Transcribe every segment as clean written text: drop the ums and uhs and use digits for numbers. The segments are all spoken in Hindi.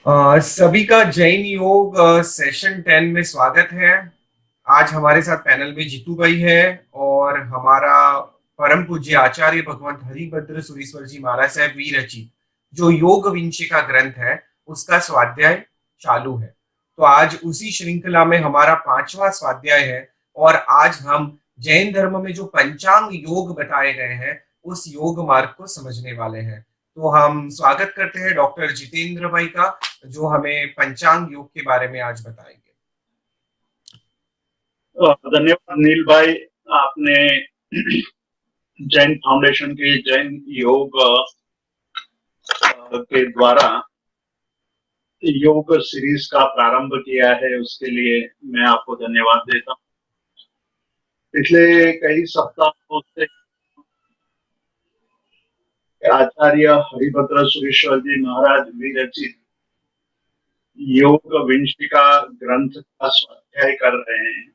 सभी का जैन योग सेशन 10 में स्वागत है। आज हमारे साथ पैनल में जीतू भाई है और हमारा परम पूज्य आचार्य भगवंत हरिभद्र सुरीश्वर जी महाराज साहब वीर रचित जो योग विंशिका ग्रंथ है उसका स्वाध्याय चालू है। तो आज उसी श्रृंखला में हमारा पांचवा स्वाध्याय है और आज हम जैन धर्म में जो पंचांग योग बताए गए हैं उस योग मार्ग को समझने वाले हैं। तो हम स्वागत करते हैं डॉक्टर जितेंद्र भाई का जो हमें पंचांग योग के बारे में आज बताएंगे। धन्यवाद नील भाई। आपने जैन फाउंडेशन के जैन योग के द्वारा योग सीरीज का प्रारंभ किया है, उसके लिए मैं आपको धन्यवाद देता हूँ। पिछले कई सप्ताहों से आचार्य हरिभद्र सुरेश्वर जी महाराज विरचित योग विंशिका ग्रंथ का स्वाध्याय कर रहे हैं।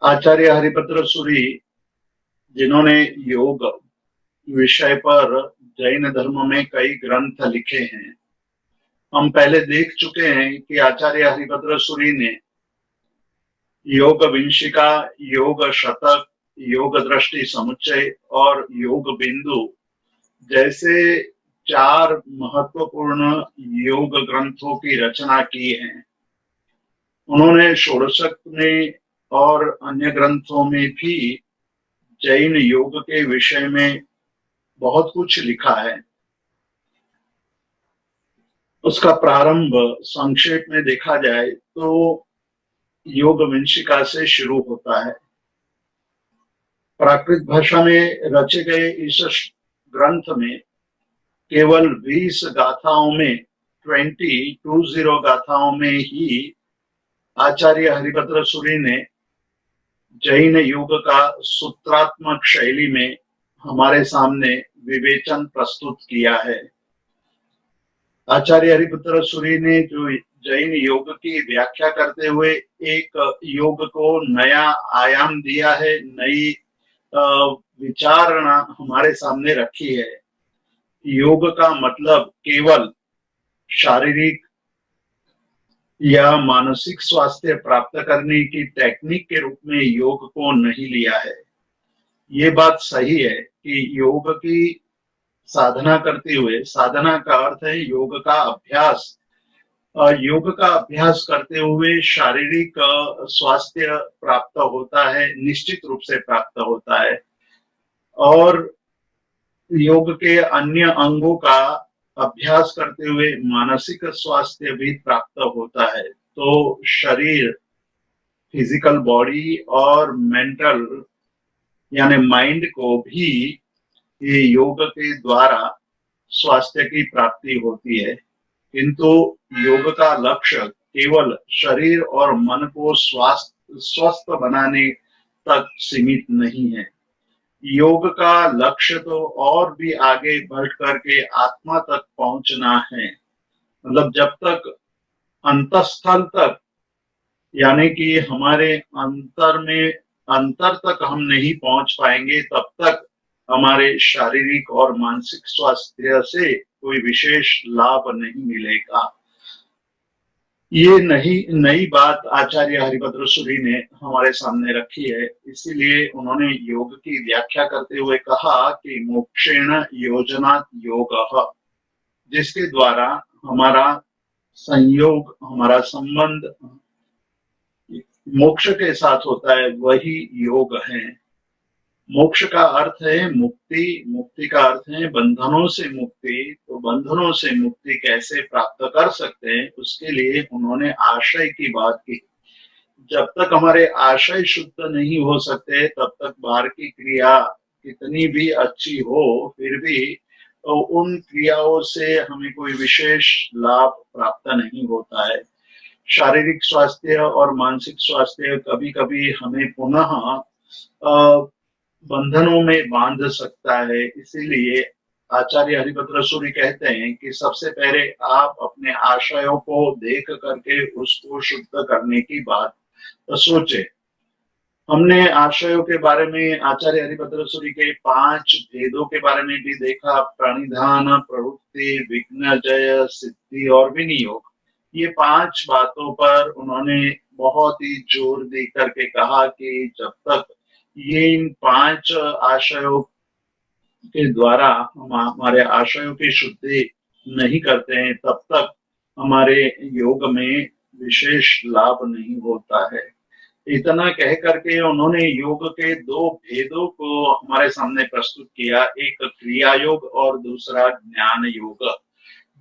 आचार्य हरिभद्र सूरी, जिन्होंने योग विषय पर जैन धर्म में कई ग्रंथ लिखे हैं, हम पहले देख चुके हैं कि आचार्य हरिभद्र सूरी ने योग विंशिका, योग शतक, योग दृष्टि समुच्चय और योग बिंदु जैसे 4 महत्वपूर्ण योग ग्रंथों की रचना की है। उन्होंने षोडशक में और अन्य ग्रंथों में भी जैन योग के विषय में बहुत कुछ लिखा है। उसका प्रारंभ संक्षेप में देखा जाए तो योग विंशिका से शुरू होता है। प्राकृत भाषा में रचे गए इस ग्रंथ में केवल 20 गाथाओं में 20 गाथाओं में ही आचार्य हरिभद्र सूरी ने जैन योग का सूत्रात्मक शैली में हमारे सामने विवेचन प्रस्तुत किया है। आचार्य हरिभद्र सूरी ने जो जैन योग की व्याख्या करते हुए एक योग को नया आयाम दिया है, नई विचारणा हमारे सामने रखी है। योग का मतलब केवल शारीरिक या मानसिक स्वास्थ्य प्राप्त करने की टेक्निक के रूप में योग को नहीं लिया है। ये बात सही है कि योग की साधना करते हुए, साधना का अर्थ है योग का अभ्यास, योग का अभ्यास करते हुए शारीरिक स्वास्थ्य प्राप्त होता है, निश्चित रूप से प्राप्त होता है। और योग के अन्य अंगों का अभ्यास करते हुए मानसिक स्वास्थ्य भी प्राप्त होता है। तो शरीर, फिजिकल बॉडी और मेंटल यानी माइंड को भी ये योग के द्वारा स्वास्थ्य की प्राप्ति होती है। किंतु योग का लक्ष्य केवल शरीर और मन को स्वस्थ बनाने तक सीमित नहीं है। योग का लक्ष्य तो और भी आगे बढ़ करके आत्मा तक पहुंचना है। मतलब जब तक अंतस्थल तक, यानी कि हमारे अंतर तक हम नहीं पहुंच पाएंगे, तब तक हमारे शारीरिक और मानसिक स्वास्थ्य से कोई विशेष लाभ नहीं मिलेगा। ये नई बात आचार्य हरिभद्र सूरी ने हमारे सामने रखी है। इसीलिए उन्होंने योग की व्याख्या करते हुए कहा कि मोक्षेण योजनात् योगः, जिसके द्वारा हमारा संयोग, हमारा संबंध मोक्ष के साथ होता है, वही योग है। मोक्ष का अर्थ है मुक्ति, मुक्ति का अर्थ है बंधनों से मुक्ति। तो बंधनों से मुक्ति कैसे प्राप्त कर सकते हैं, उसके लिए उन्होंने आशय की बात की। जब तक हमारे आशय शुद्ध नहीं हो सकते, तब तक बाहर की क्रिया कितनी भी अच्छी हो, फिर भी तो उन क्रियाओं से हमें कोई विशेष लाभ प्राप्त नहीं होता है। शारीरिक स्वास्थ्य और मानसिक स्वास्थ्य कभी कभी हमें पुनः बंधनों में बांध सकता है। इसीलिए आचार्य हरिभद्र सूरी कहते हैं कि सबसे पहले आप अपने आशयों को देख करके उसको शुद्ध करने की बात सोचे। हमने आशयों के बारे में आचार्य हरिभद्र सूरि के 5 भेदों के बारे में भी देखा, प्रणिधान, प्रवृत्ति, विघ्न, जय, सिद्धि और विनियोग। ये 5 बातों पर उन्होंने बहुत ही जोर दे करके कहा कि जब तक ये इन 5 आशयों के द्वारा हम हमारे आशयों की शुद्धि नहीं करते हैं, तब तक हमारे योग में विशेष लाभ नहीं होता है। इतना कह करके उन्होंने योग के 2 भेदों को हमारे सामने प्रस्तुत किया, एक क्रिया योग और दूसरा ज्ञान योग।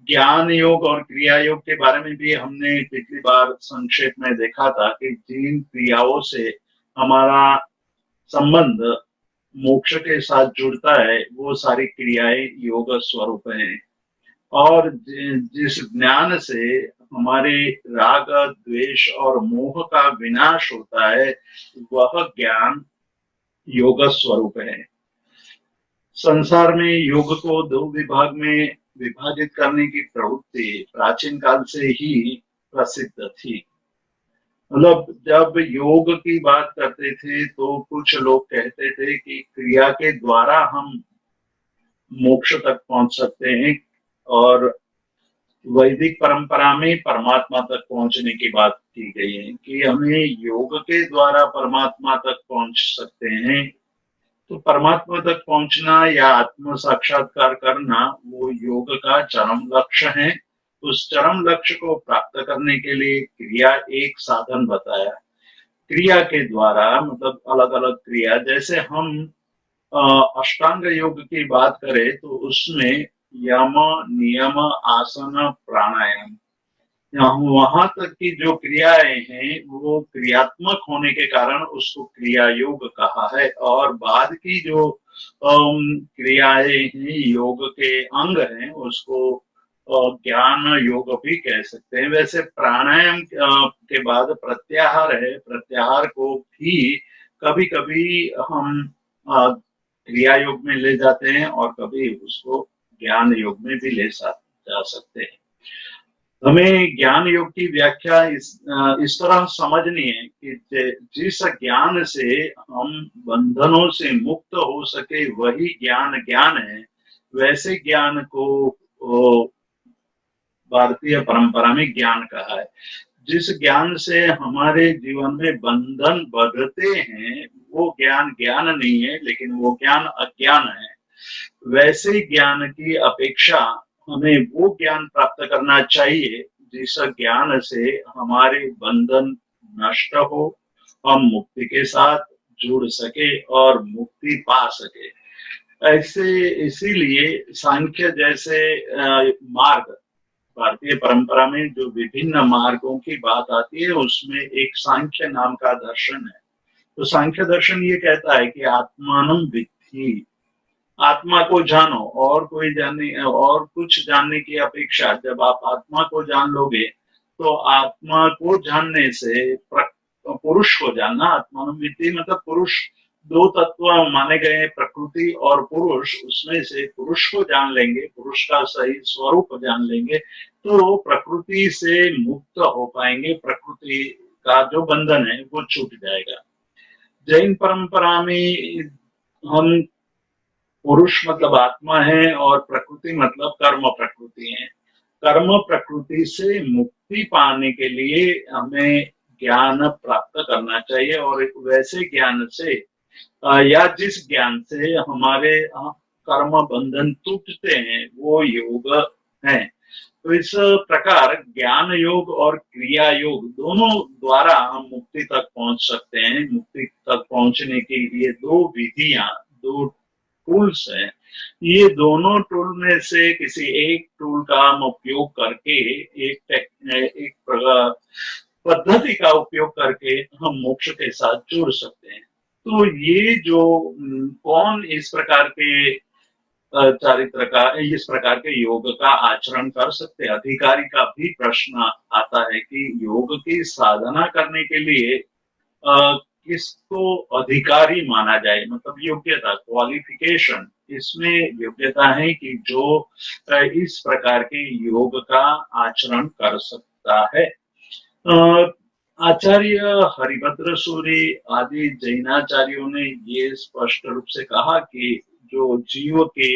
ज्ञान योग और क्रिया योग के बारे में भी हमने पिछली बार संक्षेप में देखा था कि जिन क्रियाओं से हमारा संबंध मोक्ष के साथ जुड़ता है वो सारी क्रियाएं योग स्वरूप हैं, और जिस ज्ञान से हमारे राग, द्वेष और मोह का विनाश होता है वह ज्ञान योग स्वरूप है। संसार में योग को 2 विभाग में विभाजित करने की प्रवृत्ति प्राचीन काल से ही प्रसिद्ध थी। मतलब जब योग की बात करते थे तो कुछ लोग कहते थे कि क्रिया के द्वारा हम मोक्ष तक पहुंच सकते हैं, और वैदिक परंपरा में परमात्मा तक पहुंचने की बात की गई है कि हमें योग के द्वारा परमात्मा तक पहुंच सकते हैं। तो परमात्मा तक पहुंचना या आत्म साक्षात्कार करना वो योग का चरम लक्ष्य है। उस चरम लक्ष्य को प्राप्त करने के लिए क्रिया एक साधन बताया। क्रिया के द्वारा मतलब अलग अलग क्रिया, जैसे हम अष्टांग योग की बात करें तो उसमें यम, नियम, आसन, प्राणायाम, वहां तक की जो क्रियाएं हैं वो क्रियात्मक होने के कारण उसको क्रिया योग कहा है, और बाद की जो क्रियाएं हैं योग के अंग हैं उसको ज्ञान योग भी कह सकते हैं। वैसे प्राणायाम के बाद प्रत्याहार है, प्रत्याहार को भी कभी कभी हम क्रिया योग में ले जाते हैं और कभी उसको ज्ञान योग में भी ले जा सकते हैं। हमें ज्ञान योग की व्याख्या इस तरह समझनी है कि जिस ज्ञान से हम बंधनों से मुक्त हो सके वही ज्ञान ज्ञान है। वैसे ज्ञान को भारतीय परंपरा में ज्ञान कहा है। जिस ज्ञान से हमारे जीवन में बंधन बढ़ते हैं वो ज्ञान ज्ञान नहीं है, लेकिन वो ज्ञान अज्ञान है। वैसे ज्ञान की अपेक्षा हमें वो ज्ञान प्राप्त करना चाहिए जिस ज्ञान से हमारे बंधन नष्ट हो, हम मुक्ति के साथ जुड़ सके और मुक्ति पा सके। ऐसे इसीलिए सांख्य जैसे मार्ग, भारतीय परंपरा में जो विभिन्न मार्गों की बात आती है उसमें एक सांख्य नाम का दर्शन है। तो सांख्य दर्शन ये कहता है कि आत्मानं विद्धि, आत्मा को जानो, और कोई जानने और कुछ जानने की अपेक्षा जब आप आत्मा को जान लोगे तो आत्मा को जानने से पुरुष को जानना, आत्मानं विद्धि मतलब पुरुष, 2 तत्व माने गए हैं प्रकृति और पुरुष, उसमें से पुरुष को जान लेंगे, पुरुष का सही स्वरूप जान लेंगे तो प्रकृति से मुक्त हो पाएंगे, प्रकृति का जो बंधन है वो छूट जाएगा। जैन परंपरा में हम पुरुष मतलब आत्मा है और प्रकृति मतलब कर्म प्रकृति है। कर्म प्रकृति से मुक्ति पाने के लिए हमें ज्ञान प्राप्त करना चाहिए, और वैसे ज्ञान से या जिस ज्ञान से हमारे कर्म बंधन टूटते हैं वो योग है। तो इस प्रकार ज्ञान योग और क्रिया योग दोनों द्वारा हम मुक्ति तक पहुंच सकते हैं। मुक्ति तक पहुंचने के लिए 2 विधियां, 2 टूल्स हैं। ये दोनों टूल में से किसी एक टूल का हम उपयोग करके एक पद्धति का उपयोग करके हम मोक्ष के साथ जुड़ सकते हैं। तो ये जो कौन इस प्रकार के चारित्र का, इस प्रकार के योग का आचरण कर सकते हैं, अधिकारी का भी प्रश्न आता है कि योग की साधना करने के लिए किसको अधिकारी माना जाए, मतलब योग्यता, क्वालिफिकेशन, इसमें योग्यता है कि जो इस प्रकार के योग का आचरण कर सकता है। आचार्य हरिभद्र सूरी आदि जैनाचार्यों ने ये स्पष्ट रूप से कहा कि जो जीव के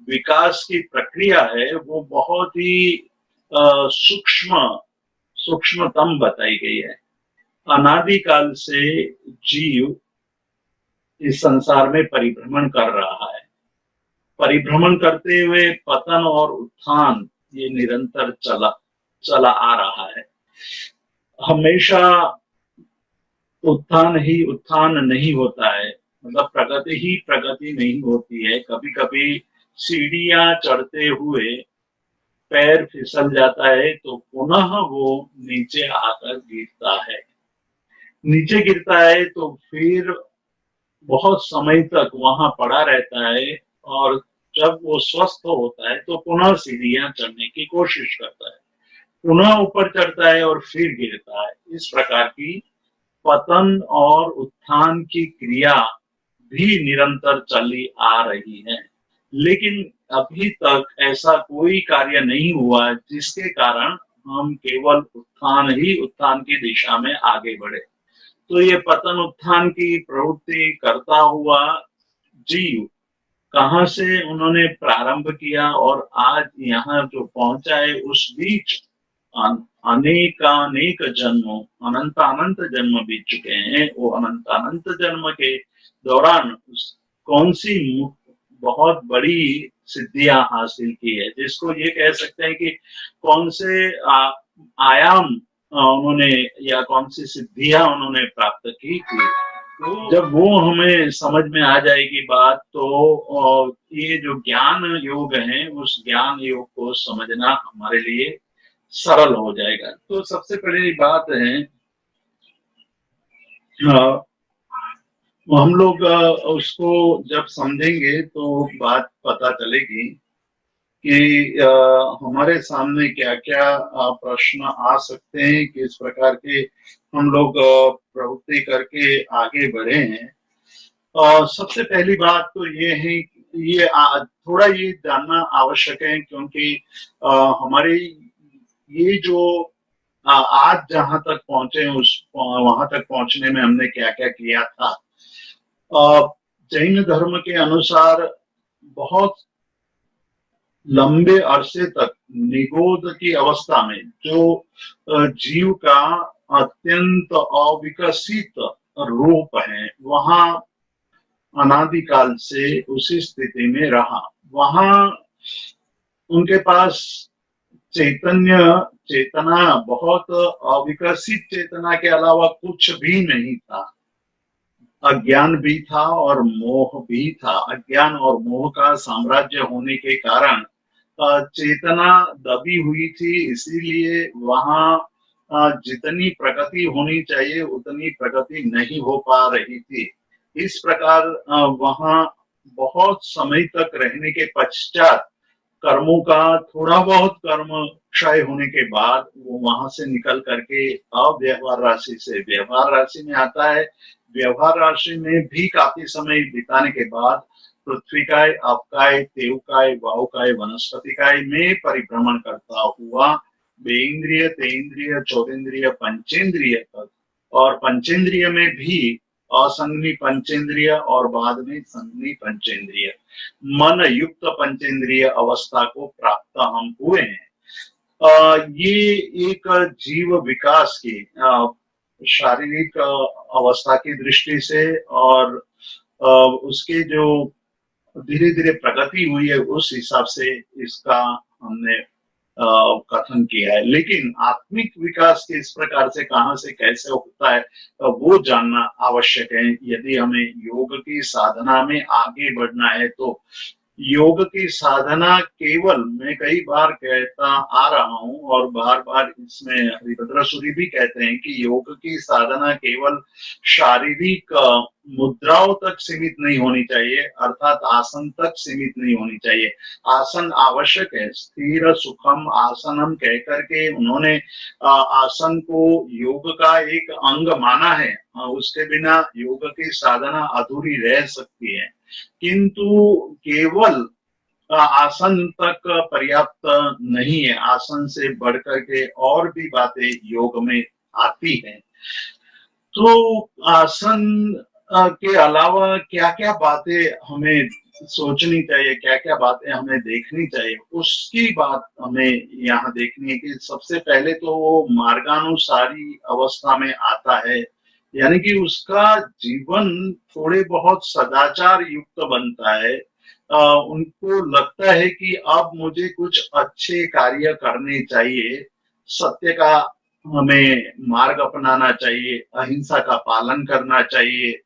विकास की प्रक्रिया है वो बहुत ही सूक्ष्म सूक्ष्मतम बताई गई है। अनादिकाल से जीव इस संसार में परिभ्रमण कर रहा है। परिभ्रमण करते हुए पतन और उत्थान ये निरंतर चला चला आ रहा है। हमेशा उत्थान ही उत्थान नहीं होता है, मतलब प्रगति ही प्रगति नहीं होती है। कभी कभी सीढ़ियां चढ़ते हुए पैर फिसल जाता है तो पुनः वो नीचे आकर गिरता है। नीचे गिरता है तो फिर बहुत समय तक वहां पड़ा रहता है और जब वो स्वस्थ होता है तो पुनः सीढ़ियां चढ़ने की कोशिश करता है, पुनः ऊपर चढ़ता है और फिर गिरता है। इस प्रकार की पतन और उत्थान की क्रिया भी निरंतर चली आ रही है। लेकिन अभी तक ऐसा कोई कार्य नहीं हुआ जिसके कारण हम केवल उत्थान ही उत्थान की दिशा में आगे बढ़े। तो ये पतन उत्थान की प्रवृत्ति करता हुआ जीव कहाँ से उन्होंने प्रारंभ किया और आज यहाँ जो पहुंचा है, उस बीच अनेकानेक जन्मों अनंत अनंत जन्म बीत चुके हैं। वो अनंत अनंत जन्म के दौरान कौन सी बहुत बड़ी सिद्धियां हासिल की है, जिसको ये कह सकते हैं कि कौन से आयाम उन्होंने या कौन सी सिद्धियां उन्होंने प्राप्त की थी। तो जब वो हमें समझ में आ जाएगी बात, तो ये जो ज्ञान योग है उस ज्ञान योग को समझना हमारे लिए सरल हो जाएगा। तो सबसे पहली बात है, हम लोग उसको जब समझेंगे तो बात पता चलेगी कि हमारे सामने क्या क्या प्रश्न आ सकते हैं, किस प्रकार के हम लोग प्रवृत्ति करके आगे बढ़े हैं। सबसे पहली बात तो ये है, ये थोड़ा ये जानना आवश्यक है, क्योंकि हमारे ये जो आज जहां तक पहुंचे उस वहां तक पहुंचने में हमने क्या क्या किया था। जैन धर्म के अनुसार बहुत लंबे अरसे तक निगोद की अवस्था में जो जीव का अत्यंत अविकसित रूप है, वहां अनादिकाल से उसी स्थिति में रहा। वहां उनके पास चेतना बहुत अविकसित चेतना के अलावा कुछ भी नहीं था। अज्ञान भी था और मोह भी था। अज्ञान और मोह का साम्राज्य होने के कारण चेतना दबी हुई थी, इसीलिए वहां जितनी प्रगति होनी चाहिए उतनी प्रगति नहीं हो पा रही थी। इस प्रकार वहां बहुत समय तक रहने के पश्चात कर्मों का थोड़ा बहुत कर्म क्षय होने के बाद वो वहां से निकल करके अव्यवहार राशि से व्यवहार राशि में आता है। व्यवहार राशि में भी काफी समय बिताने के बाद पृथ्वीकाय, अपकाय, तेवकाय, वायुकाय, वनस्पतिकाय में परिभ्रमण करता हुआ बेइंद्रिय, तेइंद्रिय, चौतेंद्रिय, पंचेंद्रिय तक, और पंचेंद्रिय में भी असंगनी पंचेंद्रिय और बाद में संगनी पंचेंद्रिय, मन युक्त पंचेंद्रिय अवस्था को प्राप्त हम हुए हैं। ये एक जीव विकास की शारीरिक अवस्था की दृष्टि से और उसके जो धीरे धीरे प्रगति हुई है उस हिसाब से इसका हमने कथन किया है। लेकिन आत्मिक विकास किस प्रकार से, कहां से, कैसे होता है, वो जानना आवश्यक है। यदि हमें योग की साधना में आगे बढ़ना है तो योग की साधना केवल, मैं कई बार कहता आ रहा हूं और बार बार इसमें हरिभद्र सूरी भी कहते हैं कि योग की साधना केवल शारीरिक मुद्राओं तक सीमित नहीं होनी चाहिए, अर्थात आसन तक सीमित नहीं होनी चाहिए। आसन आवश्यक है, स्थिर सुखम आसनम कह करके उन्होंने आसन को योग का एक अंग माना है। उसके बिना योग की साधना अधूरी रह सकती है। किंतु केवल आसन तक पर्याप्त नहीं है, आसन से बढ़कर के और भी बातें योग में आती हैं। तो आसन के अलावा क्या क्या बातें हमें सोचनी चाहिए, क्या क्या बातें हमें देखनी चाहिए, उसकी बात हमें यहाँ देखनी है कि सबसे पहले तो वो मार्गानुसारी अवस्था में आता है, यानी कि उसका जीवन थोड़े बहुत सदाचार युक्त बनता है। उनको लगता है कि अब मुझे कुछ अच्छे कार्य करने चाहिए, सत्य का हमें मार्ग अपनाना चाहिए, अहिंसा का पालन करना चाहिए,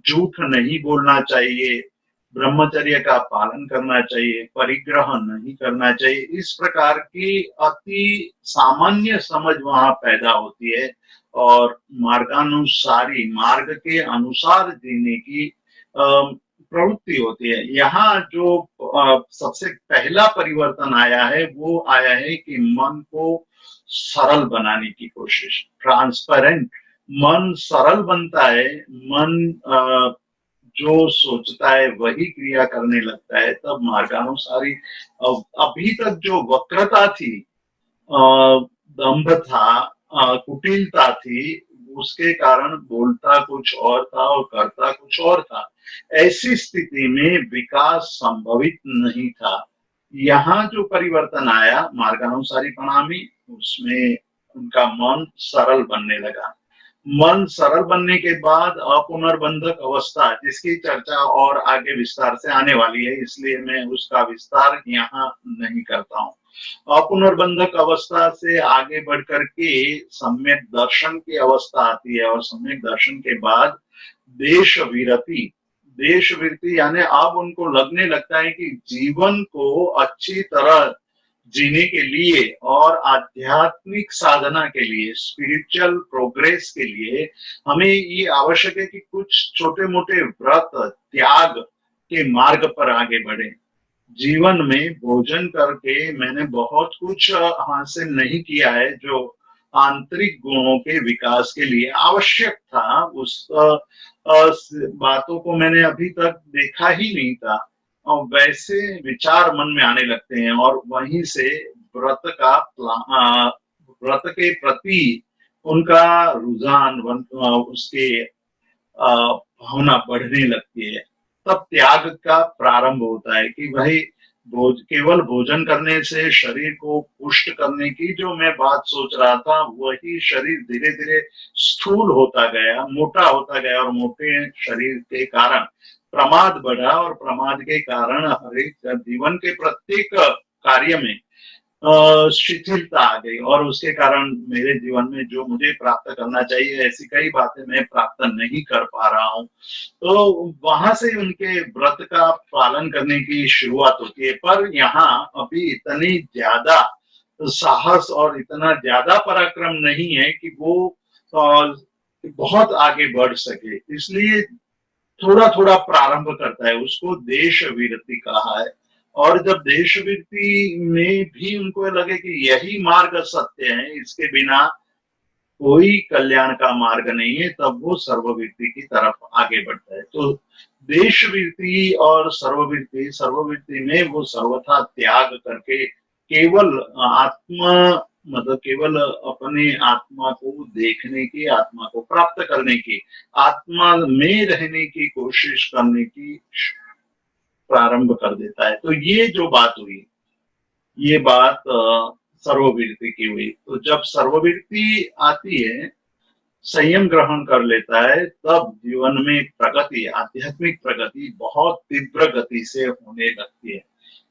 झूठ नहीं बोलना चाहिए, ब्रह्मचर्य का पालन करना चाहिए, परिग्रह नहीं करना चाहिए। इस प्रकार की अति सामान्य समझ वहां पैदा होती है और मार्गानुसारी, मार्ग के अनुसार जीने की प्रवृत्ति होती है। यहाँ जो सबसे पहला परिवर्तन आया है वो आया है कि मन को सरल बनाने की कोशिश, ट्रांसपेरेंट। मन सरल बनता है, मन जो सोचता है वही क्रिया करने लगता है, तब मार्गानुसारी। अभी तक जो वक्रता थी, दंभ था, कुटिलता थी, उसके कारण बोलता कुछ और था और करता कुछ और था। ऐसी स्थिति में विकास संभवित नहीं था। यहाँ जो परिवर्तन आया मार्गानुसारी प्रणामी, उसमें उनका मन सरल बनने लगा। मन सरल बनने के बाद अपुनर्बंधक अवस्था, जिसकी चर्चा और आगे विस्तार से आने वाली है, इसलिए मैं उसका विस्तार यहाँ नहीं करता हूँ। अपुनर्बंधक अवस्था से आगे बढ़कर के सम्यक दर्शन की अवस्था आती है और सम्यक दर्शन के बाद देश विरति, देश विरति यानी अब उनको लगने लगता है कि जीवन को अच्छी तरह जीने के लिए और आध्यात्मिक साधना के लिए, स्पिरिचुअल प्रोग्रेस के लिए हमें ये आवश्यक है कि कुछ छोटे मोटे व्रत त्याग के मार्ग पर आगे बढ़े। जीवन में भोजन करके मैंने बहुत कुछ हासिल नहीं किया है जो आंतरिक गुणों के विकास के लिए आवश्यक था। उस बातों को मैंने अभी तक देखा ही नहीं था, और वैसे विचार मन में आने लगते हैं और वहीं से व्रत का व्रत के प्रति उनका रुझान, उसके भावना बढ़ने लगती है। तब त्याग का प्रारंभ होता है कि भाई केवल भोजन करने से शरीर को पुष्ट करने की जो मैं बात सोच रहा था, वही शरीर धीरे धीरे स्थूल होता गया, मोटा होता गया, और मोटे शरीर के कारण प्रमाद बढ़ा, और प्रमाद के कारण हर एक जीवन के प्रत्येक कार्य में शिथिलता आ गई, और उसके कारण मेरे जीवन में जो मुझे प्राप्त करना चाहिए ऐसी कई बातें मैं प्राप्त नहीं कर पा रहा हूँ। तो वहां से उनके व्रत का पालन करने की शुरुआत होती है। पर यहाँ अभी इतनी ज्यादा साहस और इतना ज्यादा पराक्रम नहीं है कि वो बहुत आगे बढ़ सके, इसलिए थोड़ा थोड़ा प्रारंभ करता है। उसको देश विरति कहा है। और जब देश विरति में भी उनको लगे कि यही मार्ग सत्य है, इसके बिना कोई कल्याण का मार्ग नहीं है, तब वो सर्वविरति की तरफ आगे बढ़ता है। तो देश विरति और सर्वविरति, सर्वविरति में वो सर्वथा त्याग करके केवल आत्मा, मतलब केवल अपने आत्मा को देखने की, आत्मा को प्राप्त करने की, आत्मा में रहने की कोशिश करने की प्रारंभ कर देता है। तो ये जो बात हुई, ये बात सर्वविरति की हुई। तो जब सर्वविरति आती है, संयम ग्रहण कर लेता है, तब जीवन में प्रगति, आध्यात्मिक प्रगति बहुत तीव्र गति से होने लगती है।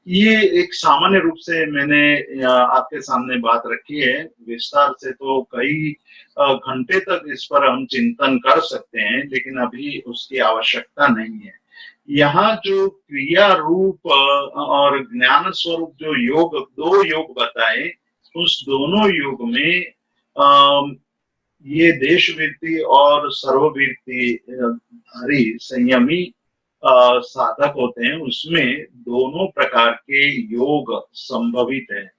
ये एक सामान्य रूप से मैंने आपके सामने बात रखी है। विस्तार से तो कई घंटे तक इस पर हम चिंतन कर सकते हैं, लेकिन अभी उसकी आवश्यकता नहीं है। यहाँ जो क्रिया रूप और ज्ञान स्वरूप जो योग, दो योग बताए, उस दोनों योग में ये देश वृत्ति और सर्ववृत्ति धारी संयमी साधक होते हैं, उसमें दोनों प्रकार के योग संभवित है।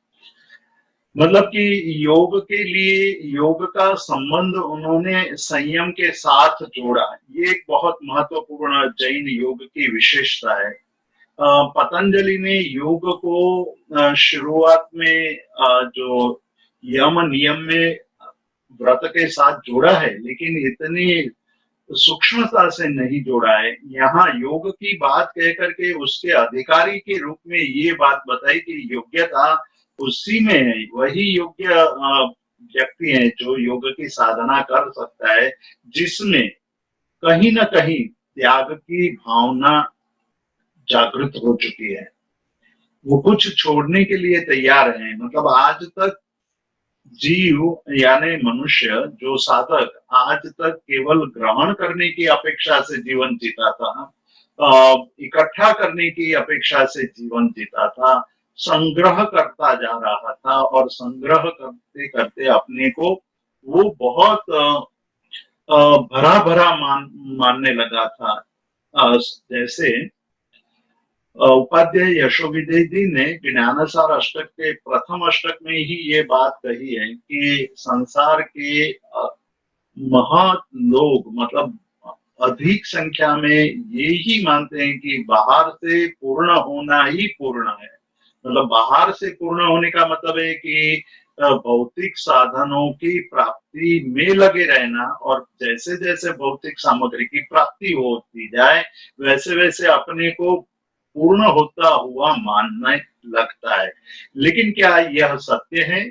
मतलब कि योग के लिए योग का संबंध उन्होंने संयम के साथ जोड़ा। ये एक बहुत महत्वपूर्ण जैन योग की विशेषता है। पतंजलि ने योग को शुरुआत में जो यम नियम में व्रत के साथ जोड़ा है, लेकिन इतनी सूक्ष्मता से नहीं जोड़ा है। यहाँ योग की बात कह करके उसके अधिकारी के रूप में ये बात बताई कि योग्यता उसी में है, वही योग्य व्यक्ति है जो योग की साधना कर सकता है, जिसमें कहीं ना कहीं त्याग की भावना जागृत हो चुकी है। वो कुछ छोड़ने के लिए तैयार है। मतलब आज तक जीव यानी मनुष्य जो साधक आज तक केवल ग्रहण करने की अपेक्षा से जीवन जीता था, इकट्ठा करने की अपेक्षा से जीवन जीता था, संग्रह करता जा रहा था और संग्रह करते करते अपने को वो बहुत भरा भरा मानने लगा था। जैसे उपाध्याय यशोविदय जी ने ज्ञानसार अष्टक के प्रथम अष्टक में ही ये बात कही है कि संसार के महत लोग, मतलब अधिक संख्या में ये ही मानते हैं कि बाहर से पूर्ण होना ही पूर्ण है। मतलब बाहर से पूर्ण होने का मतलब है कि भौतिक साधनों की प्राप्ति में लगे रहना, और जैसे जैसे भौतिक सामग्री की प्राप्ति होती जाए वैसे वैसे अपने को पूर्ण होता हुआ मानने लगता है। लेकिन क्या यह सत्य है?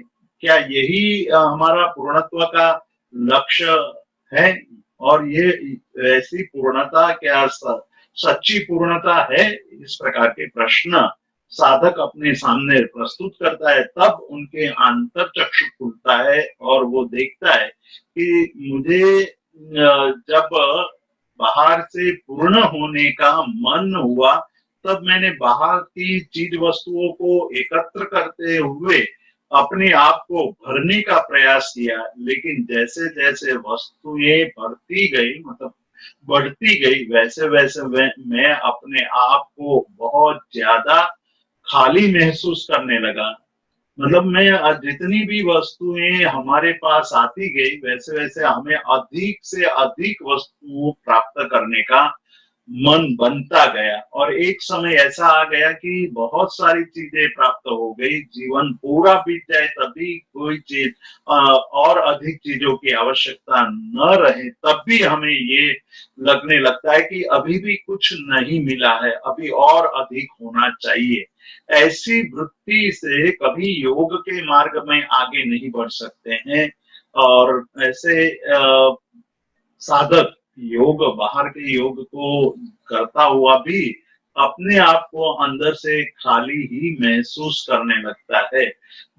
क्या यही हमारा पूर्णत्व का लक्ष्य है? और ये ऐसी पूर्णता क्या सच्ची पूर्णता है? इस प्रकार के प्रश्न साधक अपने सामने प्रस्तुत करता है, तब उनके अंतर चक्षु खुलता है और वो देखता है कि मुझे जब बाहर से पूर्ण होने का मन हुआ तब मैंने बाहर की चीज वस्तुओं को एकत्र करते हुए अपने आप को भरने का प्रयास किया, लेकिन जैसे जैसे वस्तुएं भरती गई, मतलब बढ़ती गई, वैसे वैसे मैं अपने आप को बहुत ज्यादा खाली महसूस करने लगा। मतलब मैं जितनी भी वस्तुएं हमारे पास आती गई वैसे वैसे हमें अधिक से अधिक वस्तुओं प्राप्त करने का मन बनता गया, और एक समय ऐसा आ गया कि बहुत सारी चीजें प्राप्त हो गई, जीवन पूरा बीत जाए तभी कोई चीज और अधिक चीजों की आवश्यकता न रहे तब भी हमें ये लगने लगता है कि अभी भी कुछ नहीं मिला है, अभी और अधिक होना चाहिए। ऐसी वृत्ति से कभी योग के मार्ग में आगे नहीं बढ़ सकते हैं। और ऐसे साधक योग, बाहर के योग को करता हुआ भी अपने आप को अंदर से खाली ही महसूस करने लगता है।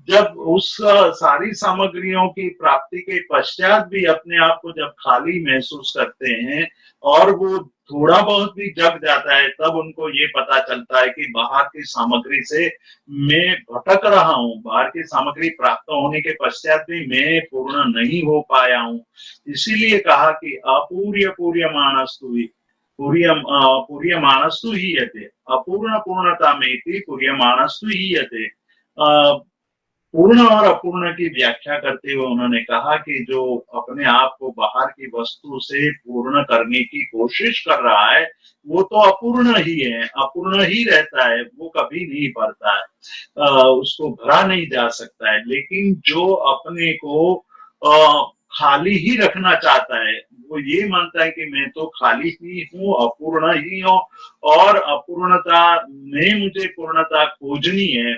जब उस सारी सामग्रियों की प्राप्ति के पश्चात भी अपने आप को जब खाली महसूस करते हैं और वो थोड़ा बहुत भी जग जाता है, तब उनको ये पता चलता है कि बाहर की सामग्री से मैं भटक रहा हूँ, बाहर की सामग्री प्राप्त होने के पश्चात भी मैं पूर्ण नहीं हो पाया हूँ। इसीलिए कहा कि अपूर्य पूर्यमाणस्तु पूर्यमाणस्तु हीयते, अपूर्ण पूर्णता में पूर्यमाणस्तु हीयते। पूर्ण और अपूर्ण की व्याख्या करते हुए उन्होंने कहा कि जो अपने आप को बाहर की वस्तु से पूर्ण करने की कोशिश कर रहा है वो तो अपूर्ण ही है, अपूर्ण ही रहता है, वो कभी नहीं भरता है, उसको भरा नहीं जा सकता है। लेकिन जो अपने को खाली ही रखना चाहता है, वो ये मानता है कि मैं तो खाली ही हूँ, अपूर्ण ही हूँ, और अपूर्णता में मुझे पूर्णता खोजनी है,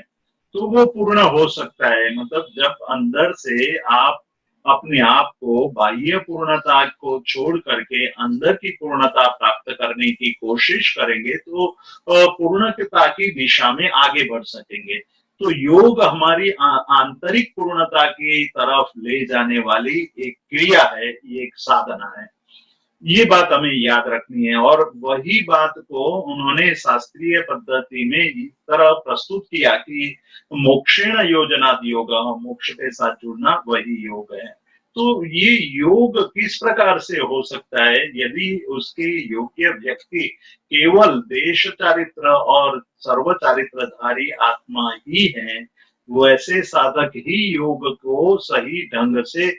तो वो पूर्ण हो सकता है। मतलब जब अंदर से आप अपने आप को बाह्य पूर्णता को छोड़ करके अंदर की पूर्णता प्राप्त करने की कोशिश करेंगे तो पूर्णता की दिशा में आगे बढ़ सकेंगे। तो योग हमारी आंतरिक पूर्णता की तरफ ले जाने वाली एक क्रिया है, ये एक साधना है। ये बात हमें याद रखनी है, और वही बात को उन्होंने शास्त्रीय पद्धति में इस तरह प्रस्तुत किया कि मोक्षेण योजना योग, मोक्ष के साथ जुड़ना वही योग है। तो ये योग किस प्रकार से हो सकता है? यदि उसके योग्य व्यक्ति केवल देश चारित्र और सर्व चारित्रधारी आत्मा ही है, वैसे साधक ही योग को सही ढंग से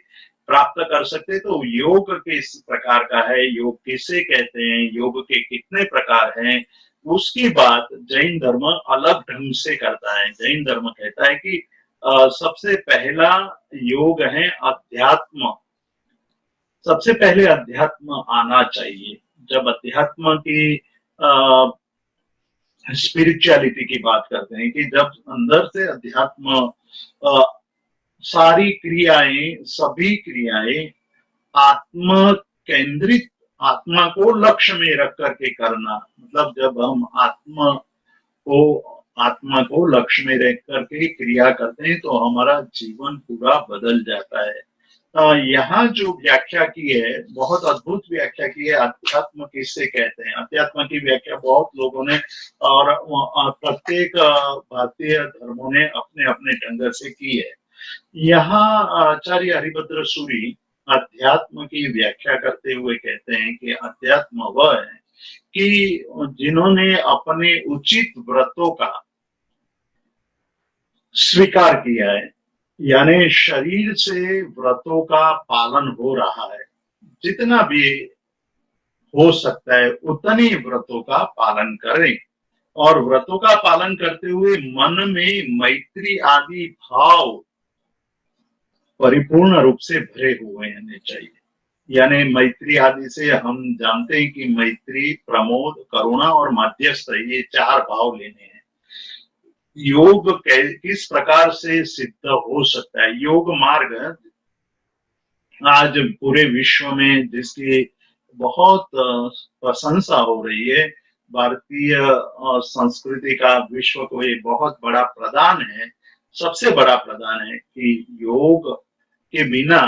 प्राप्त कर सकते। तो योग किस प्रकार का है, योग किसे कहते हैं, योग के कितने प्रकार हैं, उसकी बात जैन धर्म अलग ढंग से करता है। जैन धर्म कहता है कि सबसे पहला योग है अध्यात्म। सबसे पहले अध्यात्म आना चाहिए। जब अध्यात्म की स्पिरिचुअलिटी की बात करते हैं कि जब अंदर से अध्यात्म, अ, सारी क्रियाएं, सभी क्रियाएं आत्म केंद्रित, आत्मा को लक्ष्य में रख करके करना, मतलब जब हम को आत्मा को लक्ष्य में रख करके क्रिया करते हैं तो हमारा जीवन पूरा बदल जाता है। यहाँ जो व्याख्या की है, बहुत अद्भुत व्याख्या की है। अध्यात्म किससे कहते हैं, अध्यात्म की व्याख्या बहुत लोगों ने और प्रत्येक भारतीय धर्मों ने अपने अपने ढंग से की है। यहाँ आचार्य हरिभद्र सूरी अध्यात्म की व्याख्या करते हुए कहते हैं कि अध्यात्म वह है कि जिन्होंने अपने उचित व्रतों का स्वीकार किया है, यानी शरीर से व्रतों का पालन हो रहा है, जितना भी हो सकता है उतने व्रतों का पालन करें, और व्रतों का पालन करते हुए मन में मैत्री आदि भाव परिपूर्ण रूप से भरे हुए होने चाहिए। यानी मैत्री आदि से हम जानते हैं कि मैत्री, प्रमोद, करुणा और मध्यस्थ, ये 4 भाव लेने हैं। योग किस प्रकार से सिद्ध हो सकता है? योग मार्ग आज पूरे विश्व में जिसकी बहुत प्रशंसा हो रही है, भारतीय संस्कृति का विश्व को ये बहुत बड़ा प्रदान है, सबसे बड़ा प्रदान है कि योग के बिना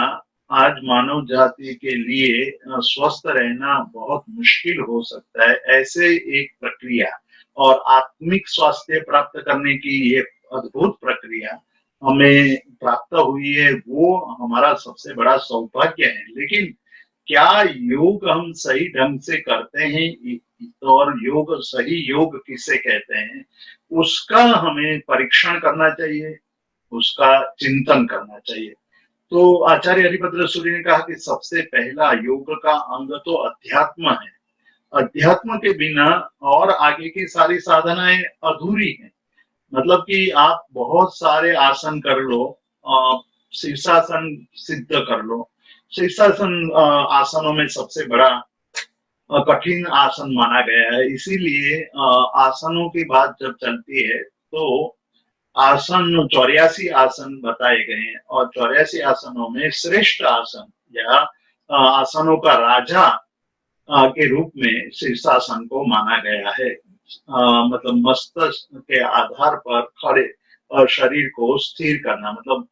आज मानव जाति के लिए स्वस्थ रहना बहुत मुश्किल हो सकता है। ऐसे एक प्रक्रिया और आत्मिक स्वास्थ्य प्राप्त करने की ये अद्भुत प्रक्रिया हमें प्राप्त हुई है, वो हमारा सबसे बड़ा सौभाग्य है। लेकिन क्या योग हम सही ढंग से करते हैं, और योग, सही योग किसे कहते हैं, उसका हमें परीक्षण करना चाहिए, उसका चिंतन करना चाहिए। तो आचार्य हरिभद्र सूरी ने कहा कि सबसे पहला योग का अंग तो अध्यात्म है। अध्यात्म के बिना और आगे की सारी साधनाएं अधूरी हैं। मतलब कि आप बहुत सारे आसन कर लो, शीर्षासन सिद्ध कर लो। शीर्षासन आसनों में सबसे बड़ा कठिन आसन माना गया है, इसीलिए आसनों की बात जब चलती है तो आसन 84 आसन बताए गए हैं, और 84 आसनों में श्रेष्ठ आसन या आसनों का राजा के रूप में शीर्षासन को माना गया है। मतलब मस्तिष्क के आधार पर खड़े और शरीर को स्थिर करना, मतलब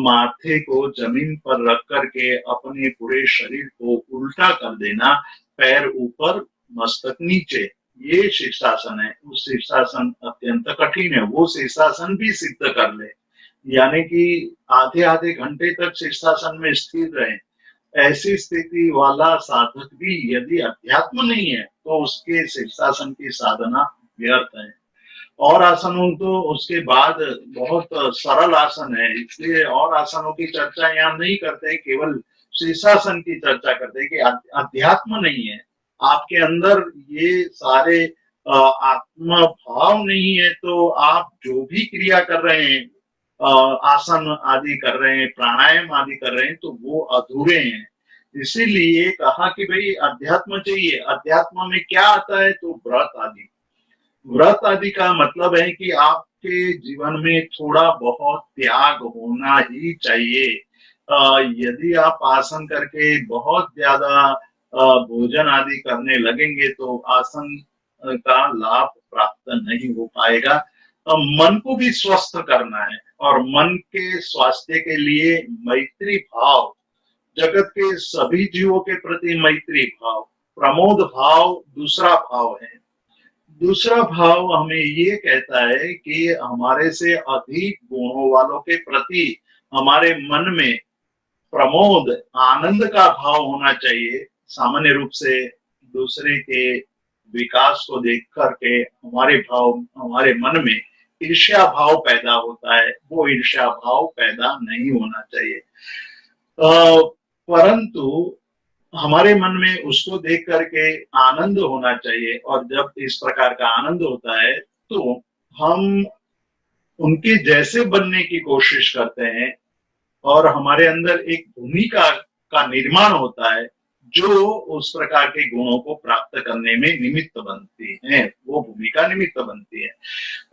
माथे को जमीन पर रख करके अपने पूरे शरीर को उल्टा कर देना, पैर ऊपर मस्तक नीचे, ये शीर्षासन है। उस शीर्षासन अत्यंत कठिन है, वो शीर्षासन भी सिद्ध कर ले, यानी कि आधे आधे घंटे तक शीर्षासन में स्थिर रहे, ऐसी स्थिति वाला साधक भी यदि अध्यात्म नहीं है तो उसके शीर्षासन की साधना व्यर्थ है। और आसनों तो उसके बाद बहुत सरल आसन है, इसलिए और आसनों की चर्चा यहाँ नहीं करते, केवल शीर्षासन की चर्चा करते हैं कि अध्यात्म नहीं है आपके अंदर, ये सारे आत्म भाव नहीं है, तो आप जो भी क्रिया कर रहे हैं, आसन आदि कर रहे हैं, प्राणायाम आदि कर रहे हैं, तो वो अधूरे हैं। इसीलिए कहा कि भाई अध्यात्म चाहिए। अध्यात्म में क्या आता है? तो व्रत आदि। व्रत आदि का मतलब है कि आपके जीवन में थोड़ा बहुत त्याग होना ही चाहिए। यदि आप आसन करके बहुत ज्यादा भोजन आदि करने लगेंगे तो आसन का लाभ प्राप्त नहीं हो पाएगा। मन को भी स्वस्थ करना है, और मन के स्वास्थ्य के लिए मैत्री भाव, जगत के सभी जीवों के प्रति मैत्री भाव, प्रमोद भाव दूसरा भाव है। दूसरा भाव हमें ये कहता है कि हमारे से अधिक गुणों वालों के प्रति हमारे मन में प्रमोद, आनंद का भाव होना चाहिए। सामान्य रूप से दूसरे के विकास को देख करके हमारे मन में ईर्ष्या भाव पैदा होता है, वो ईर्ष्या भाव पैदा नहीं होना चाहिए। परंतु हमारे मन में उसको देख करके आनंद होना चाहिए, और जब इस प्रकार का आनंद होता है तो हम उनके जैसे बनने की कोशिश करते हैं और हमारे अंदर एक भूमिका का निर्माण होता है जो उस प्रकार के गुणों को प्राप्त करने में निमित्त बनती है, वो भूमिका निमित्त बनती है।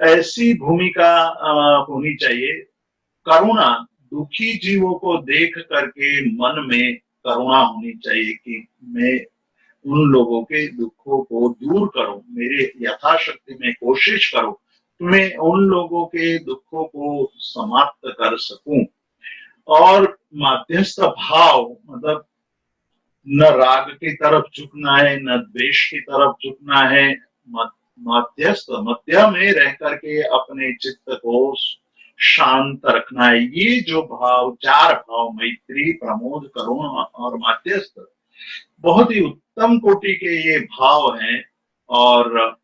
ऐसी भूमिका होनी चाहिए। करुणा, दुखी जीवों को देख करके मन में करुणा होनी चाहिए कि मैं उन लोगों के दुखों को दूर करूं, मेरे यथाशक्ति में कोशिश करूं कि मैं उन लोगों के दुखों को समाप्त कर सकूं। और मध्यस्थ भाव मतलब न राग की तरफ झुकना है, न द्वेष की तरफ झुकना है, मध्यस्थ मध्य में रह करके अपने चित्त को शांत रखना है। ये जो भाव, चार भाव, मैत्री, प्रमोद, करुणा और मध्यस्थ, बहुत ही उत्तम कोटि के ये भाव हैं। और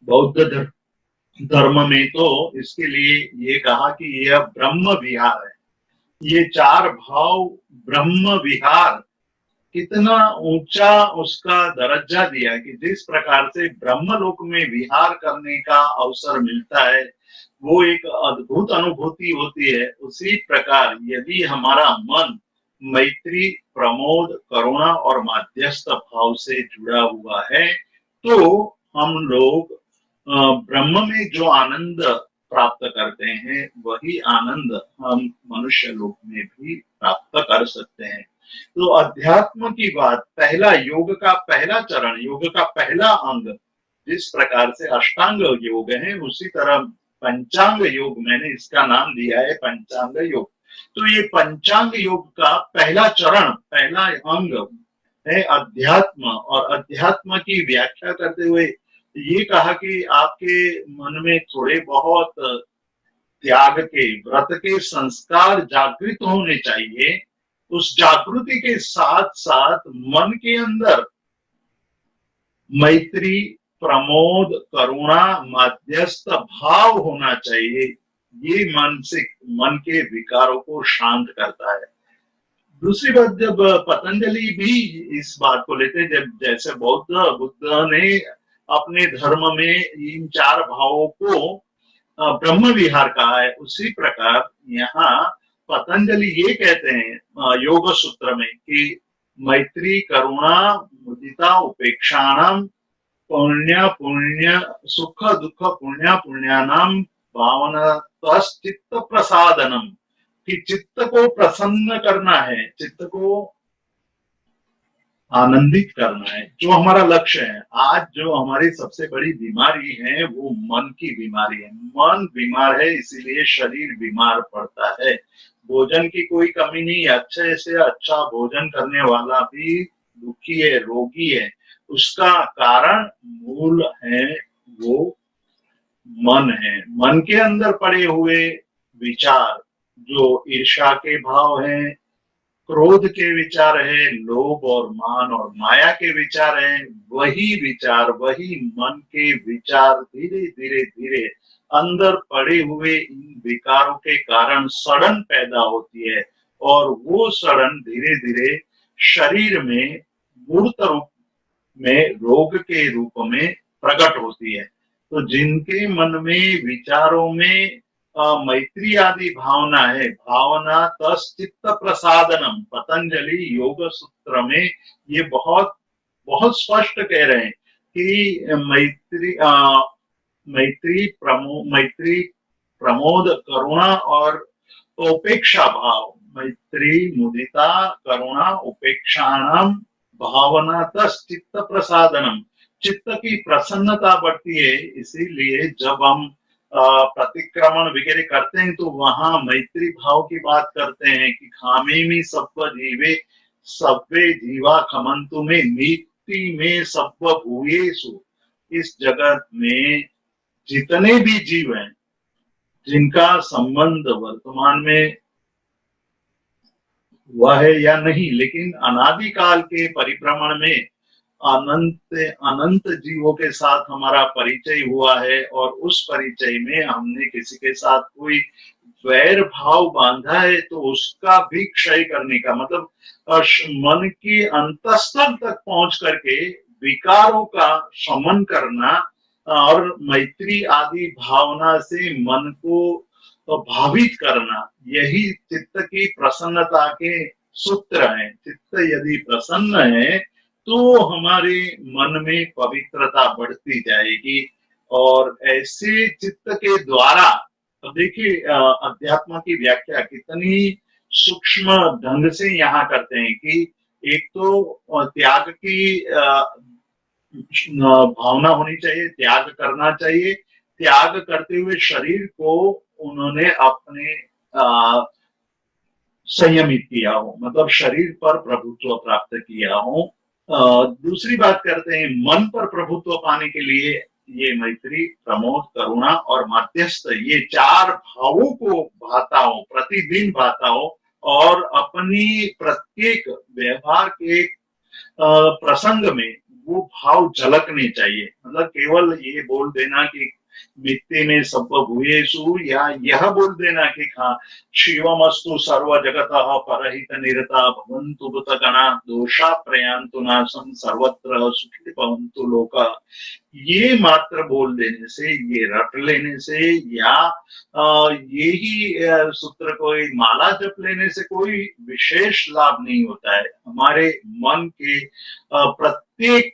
बौद्ध धर्म में तो इसके लिए ये कहा कि यह ब्रह्म विहार है। ये चार भाव ब्रह्म विहार, कितना ऊंचा उसका दर्जा दिया कि जिस प्रकार से ब्रह्मलोक में विहार करने का अवसर मिलता है वो एक अद्भुत अनुभूति होती है। उसी प्रकार यदि हमारा मन मैत्री, प्रमोद, करुणा और मध्यस्थ भाव से जुड़ा हुआ है तो हम लोग ब्रह्म में जो आनंद प्राप्त करते हैं वही आनंद हम मनुष्य लोक में भी प्राप्त कर सकते हैं। तो अध्यात्म की बात, पहला योग का पहला चरण, योग का पहला अंग जिस प्रकार से अष्टांग योग है उसी तरह पंचांग योग, मैंने इसका नाम दिया है पंचांग योग। तो ये पंचांग योग का पहला चरण, पहला अंग है अध्यात्म। और अध्यात्म की व्याख्या करते हुए ये कहा कि आपके मन में थोड़े बहुत त्याग के, व्रत के संस्कार जागृत होने चाहिए। उस जागृति के साथ साथ मन के अंदर मैत्री, प्रमोद, करुणा, मध्यस्थ भाव होना चाहिए। ये मानसिक मन के विकारों को शांत करता है। दूसरी बात, जब पतंजलि भी इस बात को लेते, जब जैसे बुद्ध ने अपने धर्म में इन चार भावों को ब्रह्म विहार कहा है, उसी प्रकार यहाँ पतंजलि ये कहते हैं योग सूत्र में कि मैत्री, करुणा, मुदिता, उपेक्षाणाम पुण्य पुण्य सुख दुख पुण्य पुण्यानाम भावना चित्त प्रसादनम, कि चित्त को प्रसन्न करना है, चित्त को आनंदित करना है, जो हमारा लक्ष्य है। आज जो हमारी सबसे बड़ी बीमारी है वो मन की बीमारी है। मन बीमार है इसीलिए शरीर बीमार पड़ता है। भोजन की कोई कमी नहीं, अच्छे से अच्छा भोजन करने वाला भी दुखी है, रोगी है। उसका कारण मूल है वो मन है। मन के अंदर पड़े हुए विचार जो ईर्ष्या के भाव हैं, क्रोध के विचार है, लोभ और मान और माया के विचार हैं, वही विचार, वही मन के विचार धीरे धीरे धीरे अंदर पड़े हुए इन विकारों के कारण सड़न पैदा होती है और वो सड़न धीरे धीरे शरीर में मूर्त रूप में रोग के रूप में प्रकट होती है। तो जिनके मन में, विचारों में मैत्री आदि भावना है, भावना तस् चित्त प्रसादनम, पतंजलि योग सूत्र में ये बहुत बहुत स्पष्ट कह रहे हैं कि मैत्री, प्रमोद, करुणा और उपेक्षा भाव, मैत्री, मुदिता, करुणा, उपेक्षाणाम भावना तस् चित्त प्रसादनम, चित्त की प्रसन्नता बढ़ती है। इसीलिए जब हम प्रतिक्रमण वगैरह करते हैं तो वहां मैत्री भाव की बात करते हैं कि खामेमि सब्ब जीवे सब्बे जीवा खमंतु में नीति में सब्ब भूयेषु। इस जगत में जितने भी जीव हैं जिनका संबंध वर्तमान में हुआ है या नहीं, लेकिन अनादिकाल के परिभ्रमण में अनंत अनंत जीवों के साथ हमारा परिचय हुआ है और उस परिचय में हमने किसी के साथ कोई वैर भाव बांधा है तो उसका भी क्षय करने का मतलब मन की अंतस्तर तक पहुंच करके विकारों का शमन करना और मैत्री आदि भावना से मन को भावित करना, यही चित्त की प्रसन्नता के सूत्र हैं। चित्त यदि प्रसन्न है तो हमारे मन में पवित्रता बढ़ती जाएगी, और ऐसे चित्त के द्वारा, अब देखिए अध्यात्म की व्याख्या कितनी सूक्ष्म ढंग से यहाँ करते हैं कि एक तो त्याग की भावना होनी चाहिए, त्याग करना चाहिए। त्याग करते हुए शरीर को उन्होंने अपने संयमित किया हो, मतलब शरीर पर प्रभुत्व प्राप्त किया हो। दूसरी बात करते हैं, मन पर प्रभुत्व पाने के लिए ये मैत्री, प्रमोद, करुणा और मध्यस्थ, ये चार भावों को भाता हो, प्रतिदिन भाता हो, और अपनी प्रत्येक व्यवहार के प्रसंग में वो भाव झलकने चाहिए। मतलब केवल ये बोल देना कि मित्ते में सब भूयेषु, या यह बोल देना कि हाँ शिवमस्तु सर्व जगत परहित निरता भवन्तु भूतगणा दोषा प्रयान्तु नाशं सर्वत्र सुखी भवन्तु लोका, ये मात्र बोल देने से, ये रट लेने से, या यही सूत्र कोई माला जप लेने से कोई विशेष लाभ नहीं होता है। हमारे मन के प्रत्येक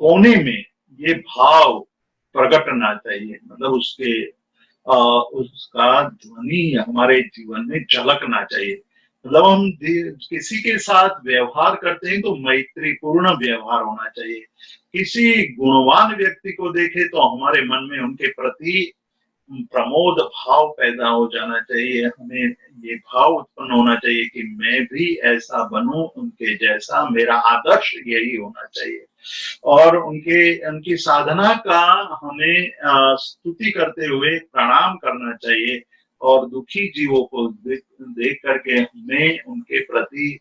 कोने में ये भाव प्रकटना चाहिए, मतलब उसका ध्वनि हमारे जीवन में झलकना चाहिए। मतलब हम किसी के साथ व्यवहार करते हैं तो मैत्रीपूर्ण व्यवहार होना चाहिए। किसी गुणवान व्यक्ति को देखे तो हमारे मन में उनके प्रति प्रमोद भाव पैदा हो जाना चाहिए। हमें ये भाव उत्पन्न होना चाहिए कि मैं भी ऐसा बनूं, उनके जैसा, मेरा आदर्श यही होना चाहिए। और उनकी साधना का हमें स्तुति करते हुए प्रणाम करना चाहिए, और दुखी जीवों को देख करके हमें उनके प्रति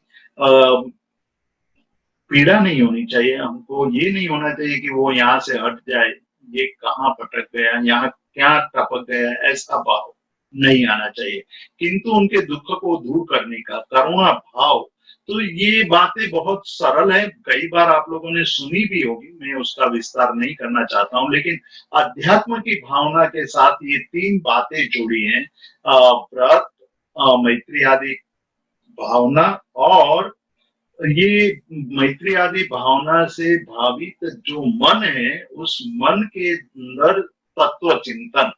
पीड़ा नहीं होनी चाहिए। हमको ये नहीं होना चाहिए कि वो यहाँ से हट जाए, ये कहाँ भटक गया, यहाँ क्या टपक गया, ऐसा भाव नहीं आना चाहिए। किंतु उनके दुख को दूर करने का करुणा भाव, तो ये बातें बहुत सरल है, कई बार आप लोगों ने सुनी भी होगी, मैं उसका विस्तार नहीं करना चाहता हूँ। लेकिन अध्यात्म की भावना के साथ ये तीन बातें जुड़ी हैं, व्रत, मैत्री आदि भावना, और ये मैत्री आदि भावना से भावित जो मन है, उस मन के अंदर तत्व चिंतन,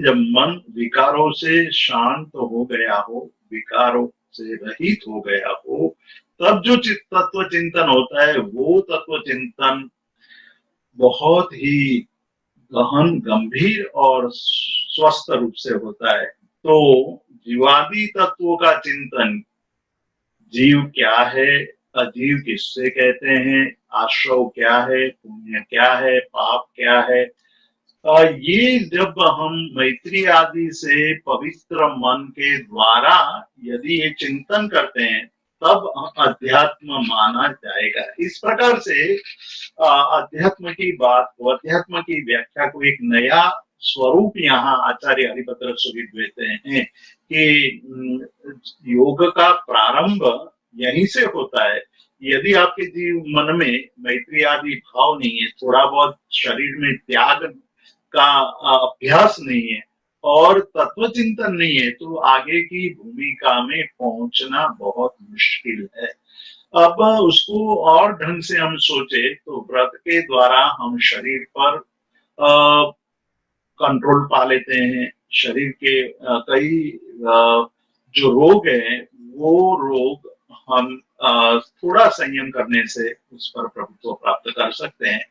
जब मन विकारों से शांत हो गया हो, विकारों से रहित हो गया हो, तब जो तत्व चिंतन होता है वो तत्व चिंतन बहुत ही गहन, गंभीर और स्वस्थ रूप से होता है। तो जीवादि तत्वों का चिंतन, जीव क्या है, अजीव किससे कहते हैं, आश्रव क्या है, पुण्य क्या है, पाप क्या है, ये जब हम मैत्री आदि से पवित्र मन के द्वारा यदि ये चिंतन करते हैं, तब अध्यात्म माना जाएगा। इस प्रकार से अध्यात्म की बात को, अध्यात्म की व्याख्या को एक नया स्वरूप यहाँ आचार्य हरिभद्र सूरि देते हैं कि योग का प्रारंभ यहीं से होता है। यदि आपके जीव मन में मैत्री आदि भाव नहीं है, थोड़ा बहुत शरीर में त्याग का अभ्यास नहीं है, और तत्व चिंतन नहीं है, तो आगे की भूमिका में पहुंचना बहुत मुश्किल है। अब उसको और ढंग से हम सोचे तो व्रत के द्वारा हम शरीर पर कंट्रोल पा लेते हैं। शरीर के कई जो रोग हैं, वो रोग हम थोड़ा संयम करने से उस पर प्रभुत्व प्राप्त कर सकते हैं।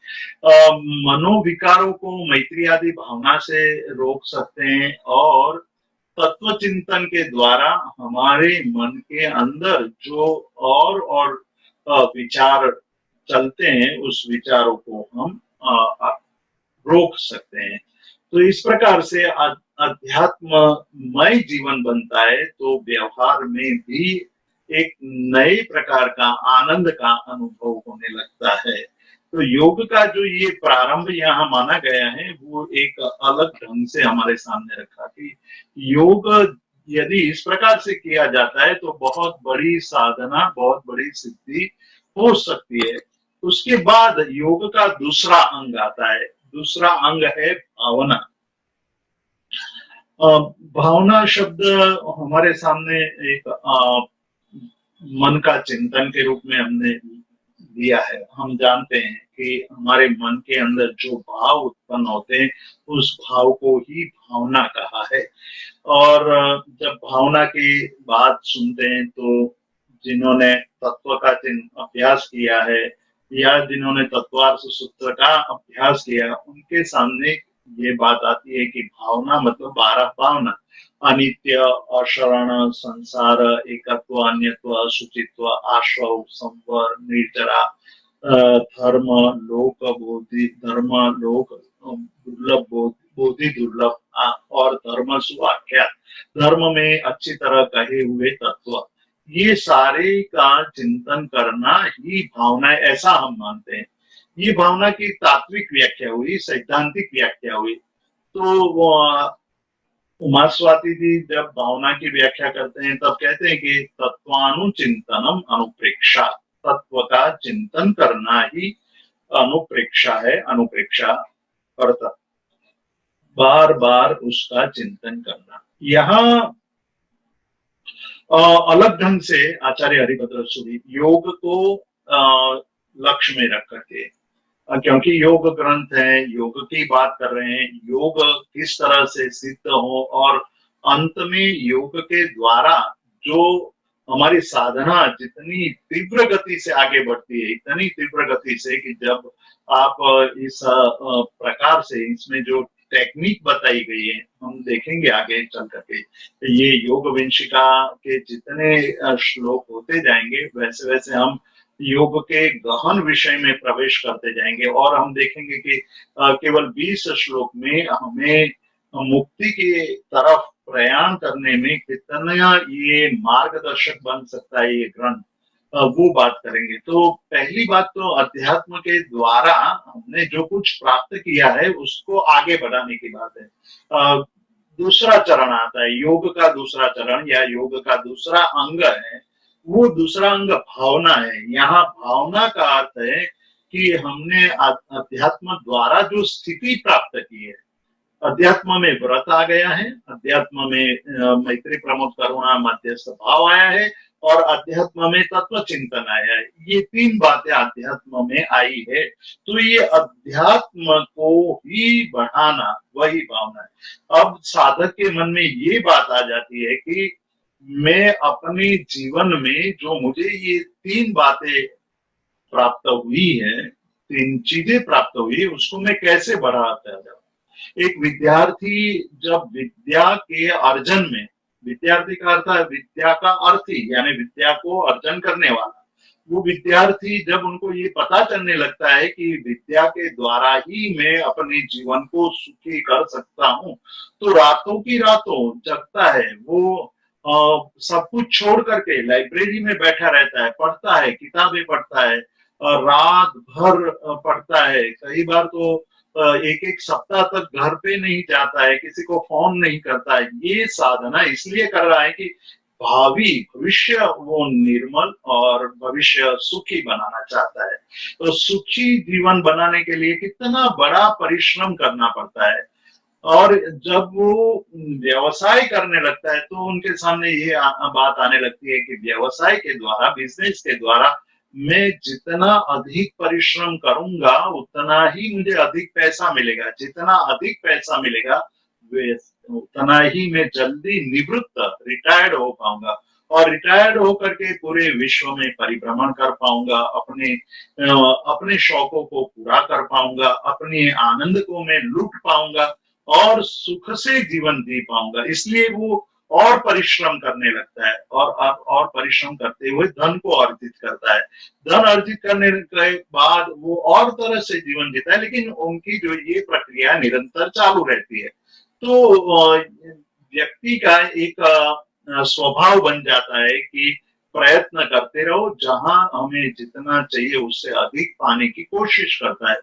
मनोविकारों को मैत्री आदि भावना से रोक सकते हैं, और तत्व चिंतन के द्वारा हमारे मन के अंदर जो और विचार चलते हैं, उस विचारों को हम रोक सकते हैं। तो इस प्रकार से अध्यात्ममय जीवन बनता है, तो व्यवहार में भी एक नए प्रकार का आनंद का अनुभव होने लगता है। तो योग का जो ये प्रारंभ यहाँ माना गया है, वो एक अलग ढंग से हमारे सामने रखा कि योग यदि इस प्रकार से किया जाता है तो बहुत बड़ी साधना, बहुत बड़ी सिद्धि हो सकती है। उसके बाद योग का दूसरा अंग आता है। दूसरा अंग है भावना। भावना शब्द हमारे सामने एक मन का चिंतन के रूप में हमने दिया है। हम जानते हैं कि हमारे मन के अंदर जो भाव उत्पन्न होते हैं उस भाव को ही भावना कहा है। और जब भावना की बात सुनते हैं तो जिन्होंने तत्व का अभ्यास किया है या जिन्होंने तत्वार्थ सूत्र का अभ्यास किया उनके सामने ये बात आती है कि भावना मतलब 12 भावना, अनित्य, अशरण, संसार, एकत्व, अन्यत्व, शुचित्व, आश्रव, संवर, निर्जरा, धर्म, लोक, बोधि, धर्म, लोक, दुर्लभ, बोधि, दुर्लभ, और धर्म सुवाख्या, धर्म में अच्छी तरह कहे हुए तत्व, ये सारे का चिंतन करना ही भावना है, ऐसा हम मानते हैं। ये भावना की तात्विक व्याख्या हुई, सैद्धांतिक व्याख्या हुई। तो उमा स्वाति जी जब भावना की व्याख्या करते हैं तब कहते हैं कि तत्वानुचिंतनम अनुप्रेक्षा, तत्व का चिंतन करना ही अनुप्रेक्षा है। अनुप्रेक्षा अर्थात बार बार उसका चिंतन करना। यहाँ अलग ढंग से आचार्य हरिभद्र सूरी योग को लक्ष्य में रख करके, क्योंकि योग ग्रंथ है, योग की बात कर रहे हैं, योग किस तरह से सिद्ध हो और अंत में योग के द्वारा जो हमारी साधना जितनी तीव्र गति से आगे बढ़ती है, इतनी तीव्र गति से कि जब आप इस प्रकार से इसमें जो टेक्निक बताई गई है हम देखेंगे आगे चल करके, ये योग विंशिका के जितने श्लोक होते जाएंगे वैसे वैसे हम योग के गहन विषय में प्रवेश करते जाएंगे और हम देखेंगे कि केवल 20 श्लोक में हमें मुक्ति की तरफ प्रयाण करने में कितना ये मार्गदर्शक बन सकता है ये ग्रंथ, वो बात करेंगे। तो पहली बात तो अध्यात्म के द्वारा हमने जो कुछ प्राप्त किया है उसको आगे बढ़ाने की बात है। दूसरा चरण आता है, योग का दूसरा चरण या योग का दूसरा अंग है, वो दूसरा अंग भावना है। यहाँ भावना का अर्थ है कि हमने अध्यात्म द्वारा जो स्थिति प्राप्त की है, अध्यात्म में व्रत आ गया है, अध्यात्म में मैत्री प्रमोद करुणा मध्यस्थ भाव आया है और अध्यात्म में तत्व चिंतन आया है। ये तीन बातें अध्यात्म में आई है। तो ये अध्यात्म को ही बढ़ाना वही भावना है। अब साधक के मन में ये बात आ जाती है कि मैं अपने जीवन में जो मुझे ये तीन बातें प्राप्त हुई है, तीन चीजें प्राप्त हुई है, उसको मैं कैसे बढ़ाता जाऊं। एक विद्यार्थी जब विद्या के अर्जन में, विद्यार्थी का अर्थ है विद्या का अर्थी यानी विद्या को अर्जन करने वाला, वो विद्यार्थी जब उनको ये पता चलने लगता है कि विद्या के द्वारा ही मैं अपने जीवन को सुखी कर सकता हूँ, तो रातों की रातों जगता है। वो सब कुछ छोड़ करके लाइब्रेरी में बैठा रहता है, पढ़ता है, किताबें पढ़ता है, रात भर पढ़ता है। कई बार तो एक एक सप्ताह तक घर पे नहीं जाता है, किसी को फोन नहीं करता है। ये साधना इसलिए कर रहा है कि भावी भविष्य वो निर्मल और भविष्य सुखी बनाना चाहता है। तो सुखी जीवन बनाने के लिए कितना बड़ा परिश्रम करना पड़ता है। और जब वो व्यवसाय करने लगता है तो उनके सामने ये बात आने लगती है कि व्यवसाय के द्वारा, बिजनेस के द्वारा मैं जितना अधिक परिश्रम करूंगा उतना ही मुझे अधिक पैसा मिलेगा, जितना अधिक पैसा मिलेगा उतना ही मैं जल्दी निवृत्त रिटायर्ड हो पाऊंगा और रिटायर्ड होकर के पूरे विश्व में परिभ्रमण कर पाऊंगा, अपने शौकों को पूरा कर पाऊंगा, अपने आनंद को मैं लूट पाऊंगा और सुख से जीवन जी पाऊंगा। इसलिए वो और परिश्रम करने लगता है और परिश्रम करते हुए धन को अर्जित करता है। धन अर्जित करने के बाद वो और तरह से जीवन जीता है, लेकिन उनकी जो ये प्रक्रिया निरंतर चालू रहती है। तो व्यक्ति का एक स्वभाव बन जाता है कि प्रयत्न करते रहो, जहां हमें जितना चाहिए उससे अधिक पाने की कोशिश करता है।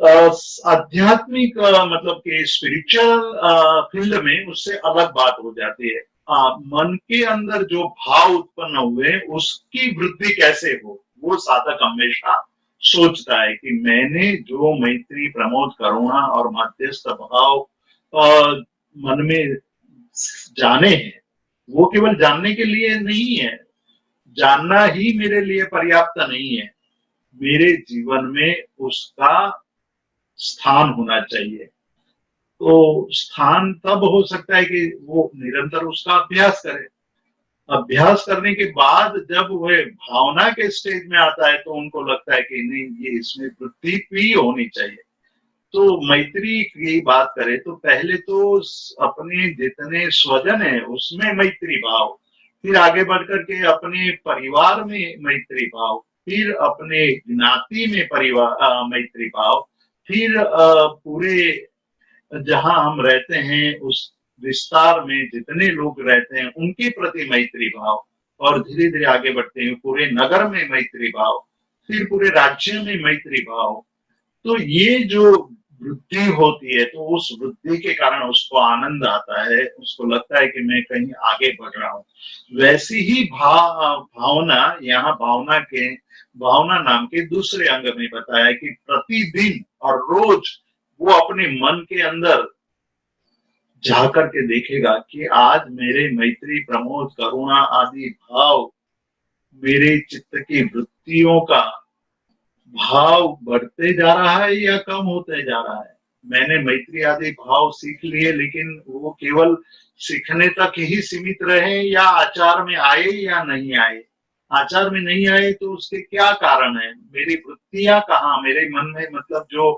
आध्यात्मिक मतलब कि स्पिरिचुअल फील्ड में उससे अलग बात हो जाती है। मन के अंदर जो भाव उत्पन्न हुए उसकी वृद्धि कैसे हो वो साधक हमेशा सोचता है कि मैंने जो मैत्री, प्रमोद, करुणा और मध्यस्थ भाव मन में जाने हैं, वो केवल जानने के लिए नहीं है, जानना ही मेरे लिए पर्याप्त नहीं है, मेरे जीवन में उसका स्थान होना चाहिए। तो स्थान तब हो सकता है कि वो निरंतर उसका अभ्यास करे। अभ्यास करने के बाद जब वह भावना के स्टेज में आता है तो उनको लगता है कि नहीं, ये इसमें वृद्धि भी होनी चाहिए। तो मैत्री की बात करें तो पहले तो अपने जितने स्वजन है उसमें मैत्री भाव, फिर आगे बढ़कर के अपने परिवार में मैत्री भाव, फिर अपने ज्ञाति में परिवार मैत्री भाव, फिर पूरे जहां हम रहते हैं उस विस्तार में जितने लोग रहते हैं उनके प्रति मैत्री भाव, और धीरे धीरे आगे बढ़ते हैं पूरे नगर में मैत्री भाव, फिर पूरे राज्य में मैत्री भाव। तो ये जो वृद्धि होती है तो उस वृद्धि के कारण उसको आनंद आता है, उसको लगता है कि मैं कहीं आगे बढ़ रहा हूँ। वैसी ही भावना यहाँ भावना नाम के दूसरे अंग में बताया कि प्रतिदिन और रोज वो अपने मन के अंदर जाकर के देखेगा कि आज मेरे मैत्री, प्रमोद, करुणा आदि भाव, मेरे चित्त की वृत्तियों का भाव बढ़ते जा रहा है या कम होते जा रहा है। मैंने मैत्री आदि भाव सीख लिए लेकिन वो केवल सीखने तक ही सीमित रहे या आचार में आए या नहीं आए। आचार में नहीं आए तो उसके क्या कारण है, मेरी वृत्तियां कहाँ, मेरे मन में मतलब जो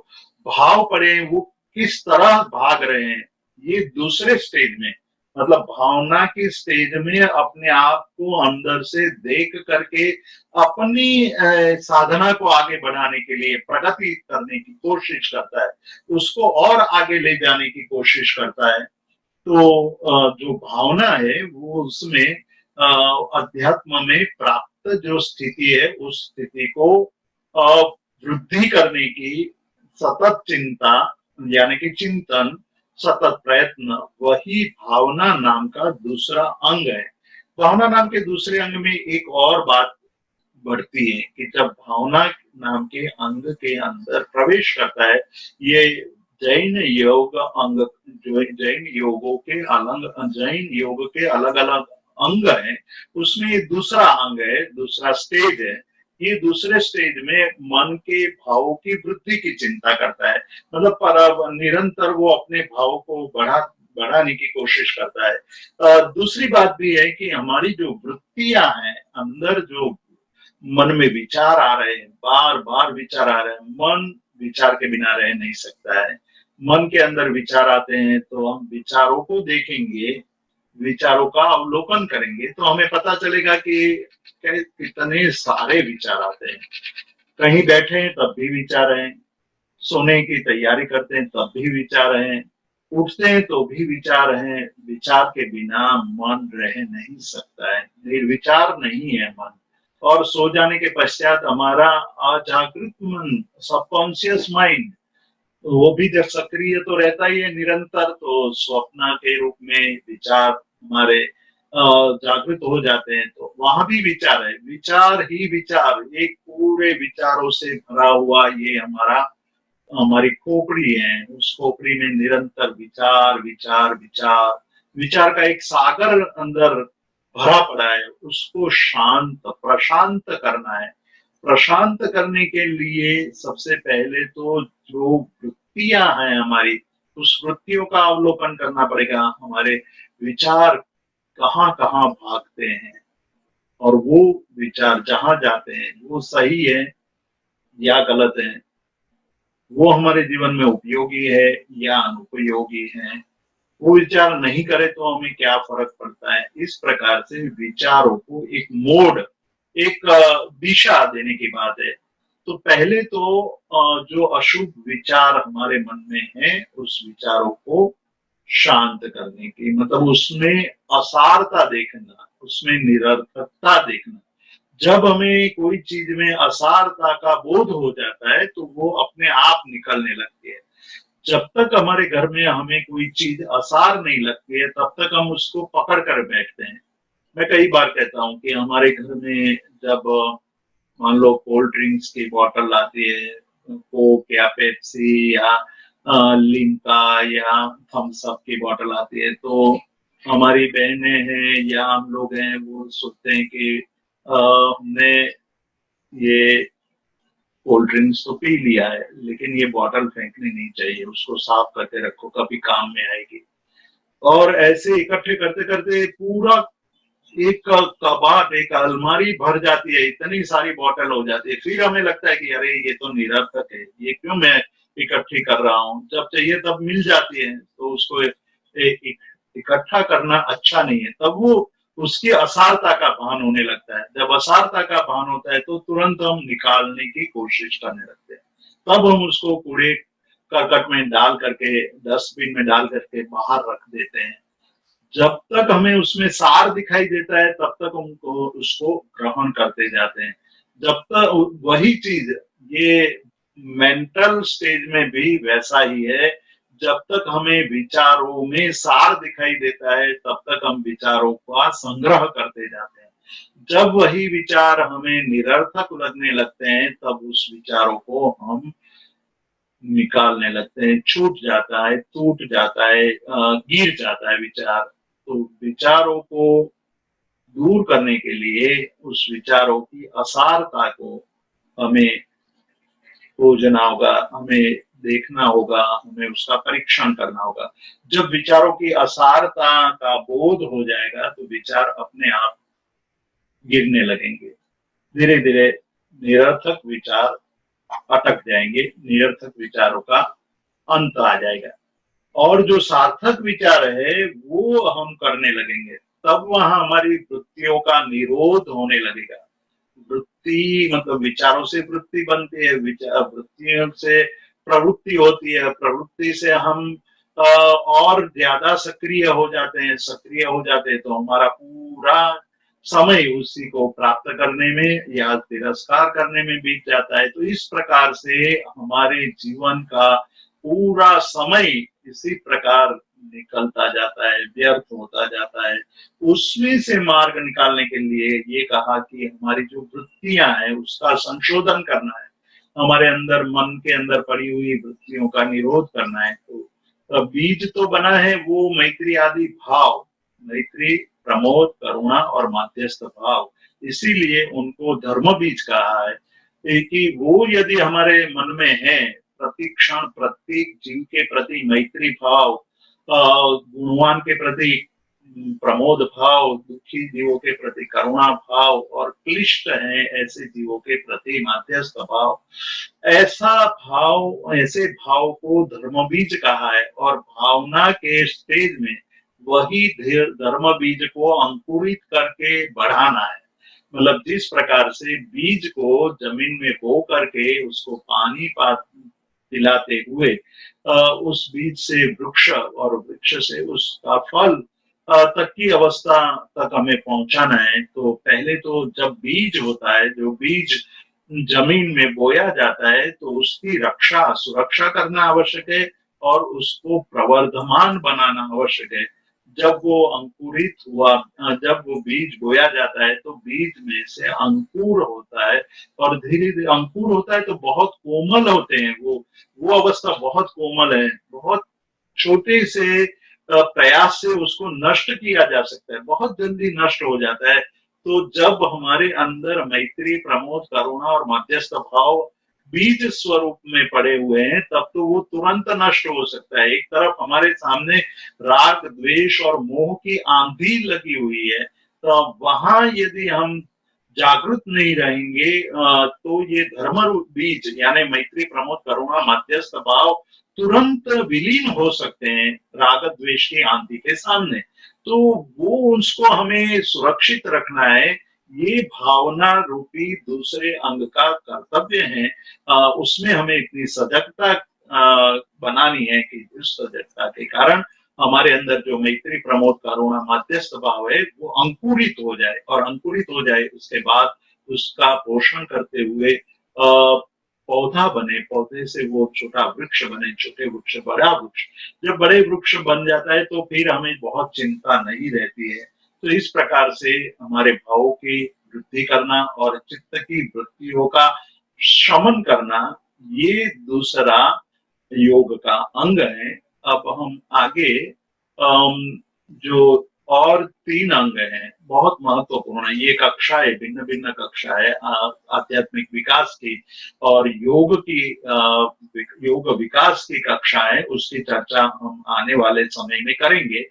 भाव पड़े वो किस तरह भाग रहे हैं, ये दूसरे स्टेज में मतलब भावना की स्टेज में अपने आप को अंदर से देख करके अपनी साधना को आगे बढ़ाने के लिए प्रगति करने की कोशिश करता है, उसको और आगे ले जाने की कोशिश करता है। तो जो भावना है वो उसमें अध्यात्म में प्राप्त जो स्थिति है उस स्थिति को वृद्धि करने की सतत चिंता यानी कि चिंतन, सतत प्रयत्न, वही भावना नाम का दूसरा अंग है। भावना नाम के दूसरे अंग में एक और बात बढ़ती है कि जब भावना नाम के अंग के अंदर प्रवेश करता है, ये जैन योग अंग, जो जैन योगों के जैन योग के अलग अलग अंग हैं, उसमें ये दूसरा अंग है, दूसरा स्टेज है। ये दूसरे स्टेज में मन के भावों की वृद्धि की चिंता करता है, मतलब निरंतर वो अपने भाव को बढ़ाने की कोशिश करता है। दूसरी बात भी है कि हमारी जो वृत्तियां हैं, अंदर जो मन में विचार आ रहे हैं, बार बार विचार आ रहे हैं, मन विचार के बिना रह नहीं सकता है। मन के अंदर विचार आते हैं तो हम विचारों को देखेंगे, विचारों का अवलोकन करेंगे तो हमें पता चलेगा कि कितने सारे विचार आते हैं। कहीं बैठे हैं तब भी विचार हैं, सोने की तैयारी करते हैं तब भी विचार हैं, उठते हैं तो भी विचार हैं। विचार के बिना मन रह नहीं सकता है, निर्विचार नहीं है मन। और सो जाने के पश्चात हमारा अजागृत मन, सबकॉन्शियस माइंड, वो भी जब सक्रिय तो रहता ही है निरंतर, तो स्वप्न के रूप में विचार हमारे जागृत हो जाते हैं, तो वहां भी विचार है, विचार ही विचार, एक पूरे विचारों से भरा हुआ ये हमारी खोपड़ी है। उस खोपड़ी में निरंतर विचार विचार विचार विचार का एक सागर अंदर भरा पड़ा है, उसको प्रशांत करना है। प्रशांत करने के लिए सबसे पहले तो जो वृत्तियां हैं हमारी, उस वृत्तियों का अवलोकन करना पड़ेगा। हमारे विचार कहाँ कहाँ भागते हैं और वो विचार जहां जाते हैं वो सही है या गलत है, वो हमारे जीवन में उपयोगी है या अनुपयोगी है, वो विचार नहीं करे तो हमें क्या फर्क पड़ता है। इस प्रकार से विचारों को एक मोड, एक दिशा देने की बात है। तो पहले तो जो अशुभ विचार हमारे मन में है उस विचारों को शांत करने की, मतलब उसमें असारता देखना, उसमें निरर्थकता देखना। जब हमें कोई चीज में असारता का बोध हो जाता है तो वो अपने आप निकलने लगती है। जब तक हमारे घर में हमें कोई चीज असार नहीं लगती है तब तक हम उसको पकड़ कर बैठते हैं। मैं कई बार कहता हूँ कि हमारे घर में जब मान लो कोल्ड ड्रिंक्स की बोतल आती है, कोक या पेप्सी या लिम्का या थम्स अप की बोतल आती है, तो हमारी बहनें हैं या हम लोग हैं वो सोचते हैं कि हमने ये कोल्ड ड्रिंक्स तो पी लिया है, लेकिन ये बोतल फेंकनी नहीं चाहिए, उसको साफ करके रखो, कभी काम में आएगी। और ऐसे इकट्ठे करते करते पूरा एक कबाड़, एक अलमारी भर जाती है, इतनी सारी बोतल हो जाती है। फिर हमें लगता है कि अरे ये तो निरर्थक है, ये क्यों मैं इकट्ठी कर रहा हूँ, जब चाहिए तब मिल जाती है, तो उसको इकट्ठा करना अच्छा नहीं है। तब वो उसकी असारता का भान होने लगता है। जब असारता का भान होता है तो तुरंत हम निकालने की कोशिश करने लगते हैं। तब हम उसको कूड़े करकट में डाल करके, डस्टबिन में डाल करके बाहर रख देते हैं। जब तक हमें उसमें सार दिखाई देता है तब तक हमको उसको ग्रहण करते जाते हैं। जब तक वही चीज, ये मेंटल स्टेज में भी वैसा ही है। जब तक हमें विचारों में सार दिखाई देता है तब तक हम विचारों का संग्रह करते जाते हैं। जब वही विचार हमें निरर्थक लगने लगते हैं तब उस विचारों को हम निकालने लगते हैं। छूट जाता है, टूट जाता है, गिर जाता है विचार। तो विचारों को दूर करने के लिए उस विचारों की असारता को हमें खोजना होगा, हमें देखना होगा, हमें उसका परीक्षण करना होगा। जब विचारों की असारता का बोध हो जाएगा तो विचार अपने आप गिरने लगेंगे। धीरे धीरे निरर्थक विचार अटक जाएंगे, निरर्थक विचारों का अंत आ जाएगा, और जो सार्थक विचार है वो हम करने लगेंगे। तब वहां हमारी वृत्तियों का निरोध होने लगेगा। वृत्ति मतलब विचारों से वृत्ति बनती है, विचार वृत्तियों से प्रवृत्ति होती है, प्रवृत्ति से हम और ज्यादा सक्रिय हो जाते हैं। सक्रिय हो जाते हैं तो हमारा पूरा समय उसी को प्राप्त करने में या तिरस्कार करने में बीत जाता है। तो इस प्रकार से हमारे जीवन का पूरा समय इसी प्रकार निकलता जाता है, व्यर्थ होता जाता है। उसमें से मार्ग निकालने के लिए ये कहा कि हमारी जो वृत्तियां हैं उसका संशोधन करना है, हमारे अंदर, मन के अंदर पड़ी हुई वृत्तियों का निरोध करना है। तो बीज तो बना है वो मैत्री आदि भाव, मैत्री, प्रमोद, करुणा और माध्यस्थ भाव, इसीलिए उनको धर्म बीज कहा है। कि वो यदि हमारे मन में है, प्रति क्षण प्रत्येक जीव के प्रति मैत्री भाव, गुणवान के प्रति प्रमोद भाव, दुखी जीवों के प्रति करुणा भाव और क्लिष्ट है ऐसे जीवों के प्रति माध्यस्थ भाव, ऐसा भाव, ऐसे भाव को धर्म बीज कहा है। और भावना के स्टेज में वही धर्म बीज को अंकुरित करके बढ़ाना है। मतलब जिस प्रकार से बीज को जमीन में बो करके उसको पानी पिलाते हुए उस बीज से वृक्ष और वृक्ष से उसका फल तक की अवस्था तक हमें पहुंचाना है। तो पहले तो जब बीज होता है, जो बीज जमीन में बोया जाता है, तो उसकी रक्षा, सुरक्षा करना आवश्यक है और उसको प्रवर्धमान बनाना आवश्यक है। जब वो अंकुरित हुआ, जब वो बीज बोया जाता है तो बीज में से अंकुर होता है, और धीरे धीरे अंकुर होता है तो बहुत कोमल होते हैं। वो अवस्था बहुत कोमल है, बहुत छोटे से प्रयास से उसको नष्ट किया जा सकता है, बहुत जल्दी नष्ट हो जाता है। तो जब हमारे अंदर मैत्री, प्रमोद, करुणा और मध्यस्थ भाव बीज स्वरूप में पड़े हुए हैं तब तो वो तुरंत नष्ट हो सकता है। एक तरफ हमारे सामने राग, द्वेष और मोह की आंधी लगी हुई है, तो वहां यदि हम जागृत नहीं रहेंगे तो ये धर्म बीज यानी मैत्री, प्रमोद, करुणा, मध्यस्थ भाव तुरंत विलीन हो सकते हैं राग द्वेष की आंधी के सामने। तो वो उसको हमें सुरक्षित रखना है। ये भावना रूपी दूसरे अंग का कर्तव्य है। उसमें हमें इतनी सजगता बनानी है कि उस सजगता के कारण हमारे अंदर जो मैत्री, प्रमोद, करुणा, मध्यस्थ भाव है वो अंकुरित हो जाए, और अंकुरित हो जाए उसके बाद उसका पोषण करते हुए पौधा बने, पौधे से वो छोटा वृक्ष बने, छोटे वृक्ष बड़ा वृक्ष। जब बड़े वृक्ष बन जाता है तो फिर हमें बहुत चिंता नहीं रहती है। तो इस प्रकार से हमारे भावों की वृद्धि करना और चित्त की वृत्तियों का शमन करना, ये दूसरा योग का अंग है। अब हम आगे जो और तीन अंग हैं बहुत महत्वपूर्ण है। ये कक्षाएं भिन्न भिन्न कक्षाएं आध्यात्मिक विकास की और योग की योग विकास की कक्षाएं, उसकी चर्चा हम आने वाले समय में करेंगे।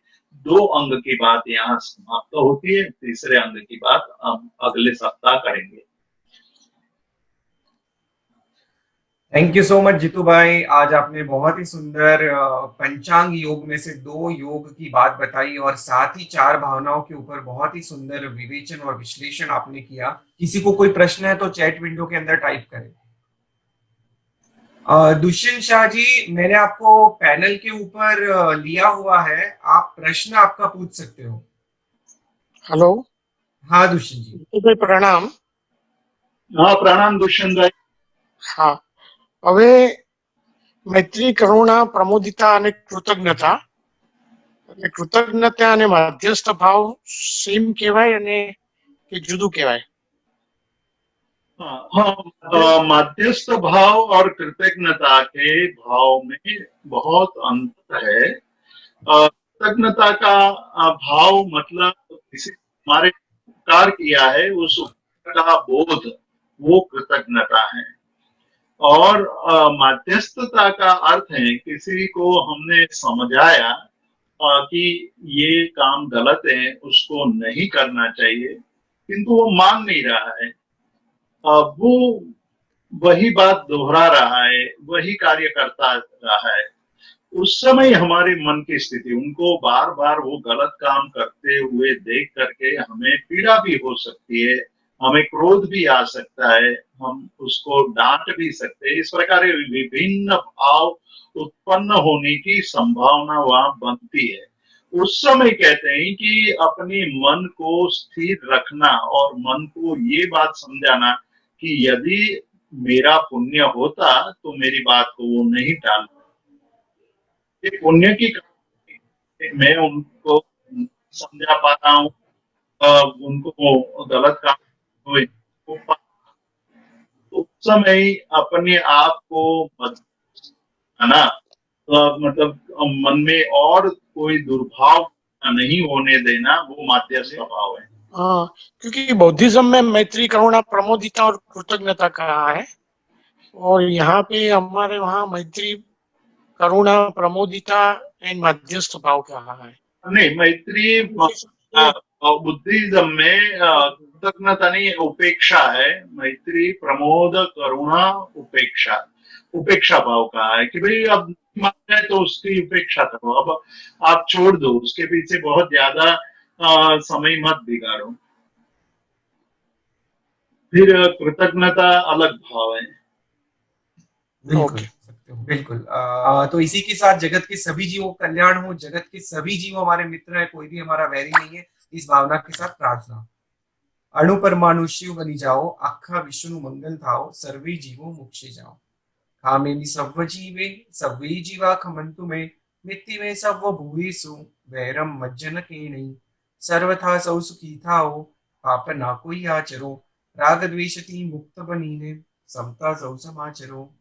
दो अंग की बात यहाँ समाप्त होती है, तीसरे अंग की बात हम अगले सप्ताह करेंगे। Thank you so much Jeetu भाई। आज आपने बहुत ही सुंदर पंचांग योग में से दो योग की बात बताई और साथ ही चार भावनाओं के ऊपर बहुत ही सुंदर विवेचन और विश्लेषण आपने किया। किसी को कोई प्रश्न है तो चैट विंडो के अंदर टाइप करें। दुष्यंत शाह जी, मैंने आपको पैनल के ऊपर लिया हुआ है, आप प्रश्न आपका पूछ सकते हो। हेलो। हाँ दुष्यंत जी। तो प्रणाम। हाँ प्रणाम दुष्यंत भाई। हाँ, હવે મૈત્રી, કરુણા, પ્રમોદિતા અને કૃતજ્ઞતા, એટલે કૃતજ્ઞતા અને મધ્યસ્થ ભાવ સેમ કહેવાય અને કે જુદું કહેવાય? हाँ, मध्यस्थ भाव और कृतज्ञता के भाव में बहुत अंतर है। कृतज्ञता का भाव मतलब किसी हमारे उपकार किया है, उस उपकार का बोध, वो कृतज्ञता है। और मध्यस्थता का अर्थ है किसी को हमने समझाया कि ये काम गलत है, उसको नहीं करना चाहिए, किंतु वो मान नहीं रहा है। वो वही बात दोहरा रहा है, वही कार्य करता रहा है। उस समय हमारे मन की स्थिति, उनको बार बार वो गलत काम करते हुए देख करके हमें पीड़ा भी हो सकती है, हमें क्रोध भी आ सकता है, हम उसको डांट भी सकते हैं। इस प्रकार विभिन्न भाव उत्पन्न होने की संभावना वहां बनती है। उस समय कहते हैं कि अपने मन को स्थिर रखना और मन को ये बात समझाना कि यदि मेरा पुण्य होता तो मेरी बात को वो नहीं टालता। पुण्य की मैं उनको समझा पाता हूँ, उनको गलत काम हुए उस समय अपने आप को है ना, मतलब मन में और कोई दुर्भाव नहीं होने देना, वो मध्यस्थ भाव है। हाँ, क्योंकि बौद्धिज्म में मैत्री, करुणा, प्रमोदिता और कृतज्ञता कहा है, और यहाँ पे हमारे वहाँ मैत्री, करुणा, प्रमोदिता एंड मध्यस्थ भाव कहा है। नहीं, मैत्री बुद्धिज्म में कृतज्ञता नहीं, उपेक्षा है। मैत्री, प्रमोद, करुणा, उपेक्षा, उपेक्षा भाव कहा है कि भाई अब मान जाए तो उसकी उपेक्षा करो, अब आप छोड़ दो, उसके पीछे बहुत ज्यादा समय मत बिगाड़ो। फिर कृतज्ञता अलग भाव है। बिल्कुल बिल्कुल। तो इसी के साथ जगत के सभी जीवों का कल्याण हो, जगत के सभी जीव हमारे मित्र है, कोई भी हमारा वैरी नहीं है, इस भावना के साथ प्रार्थना। अणु परमाणु शिव बनी जाओ, आखा विष्णु मंगल थाओ, सर्वे जीवो मोक्षे जाओ। कामेनि सव्व जीवे सव्वे जीवा खमन्तु मे, मित्ति में सव्व भूयेषु वैरम मज्जन केणि। सर्वथा सौ सुखी थाओ, पाप ना कोई आचरो, राग द्वेषति मुक्त बनीने, समता सौ समाचरो।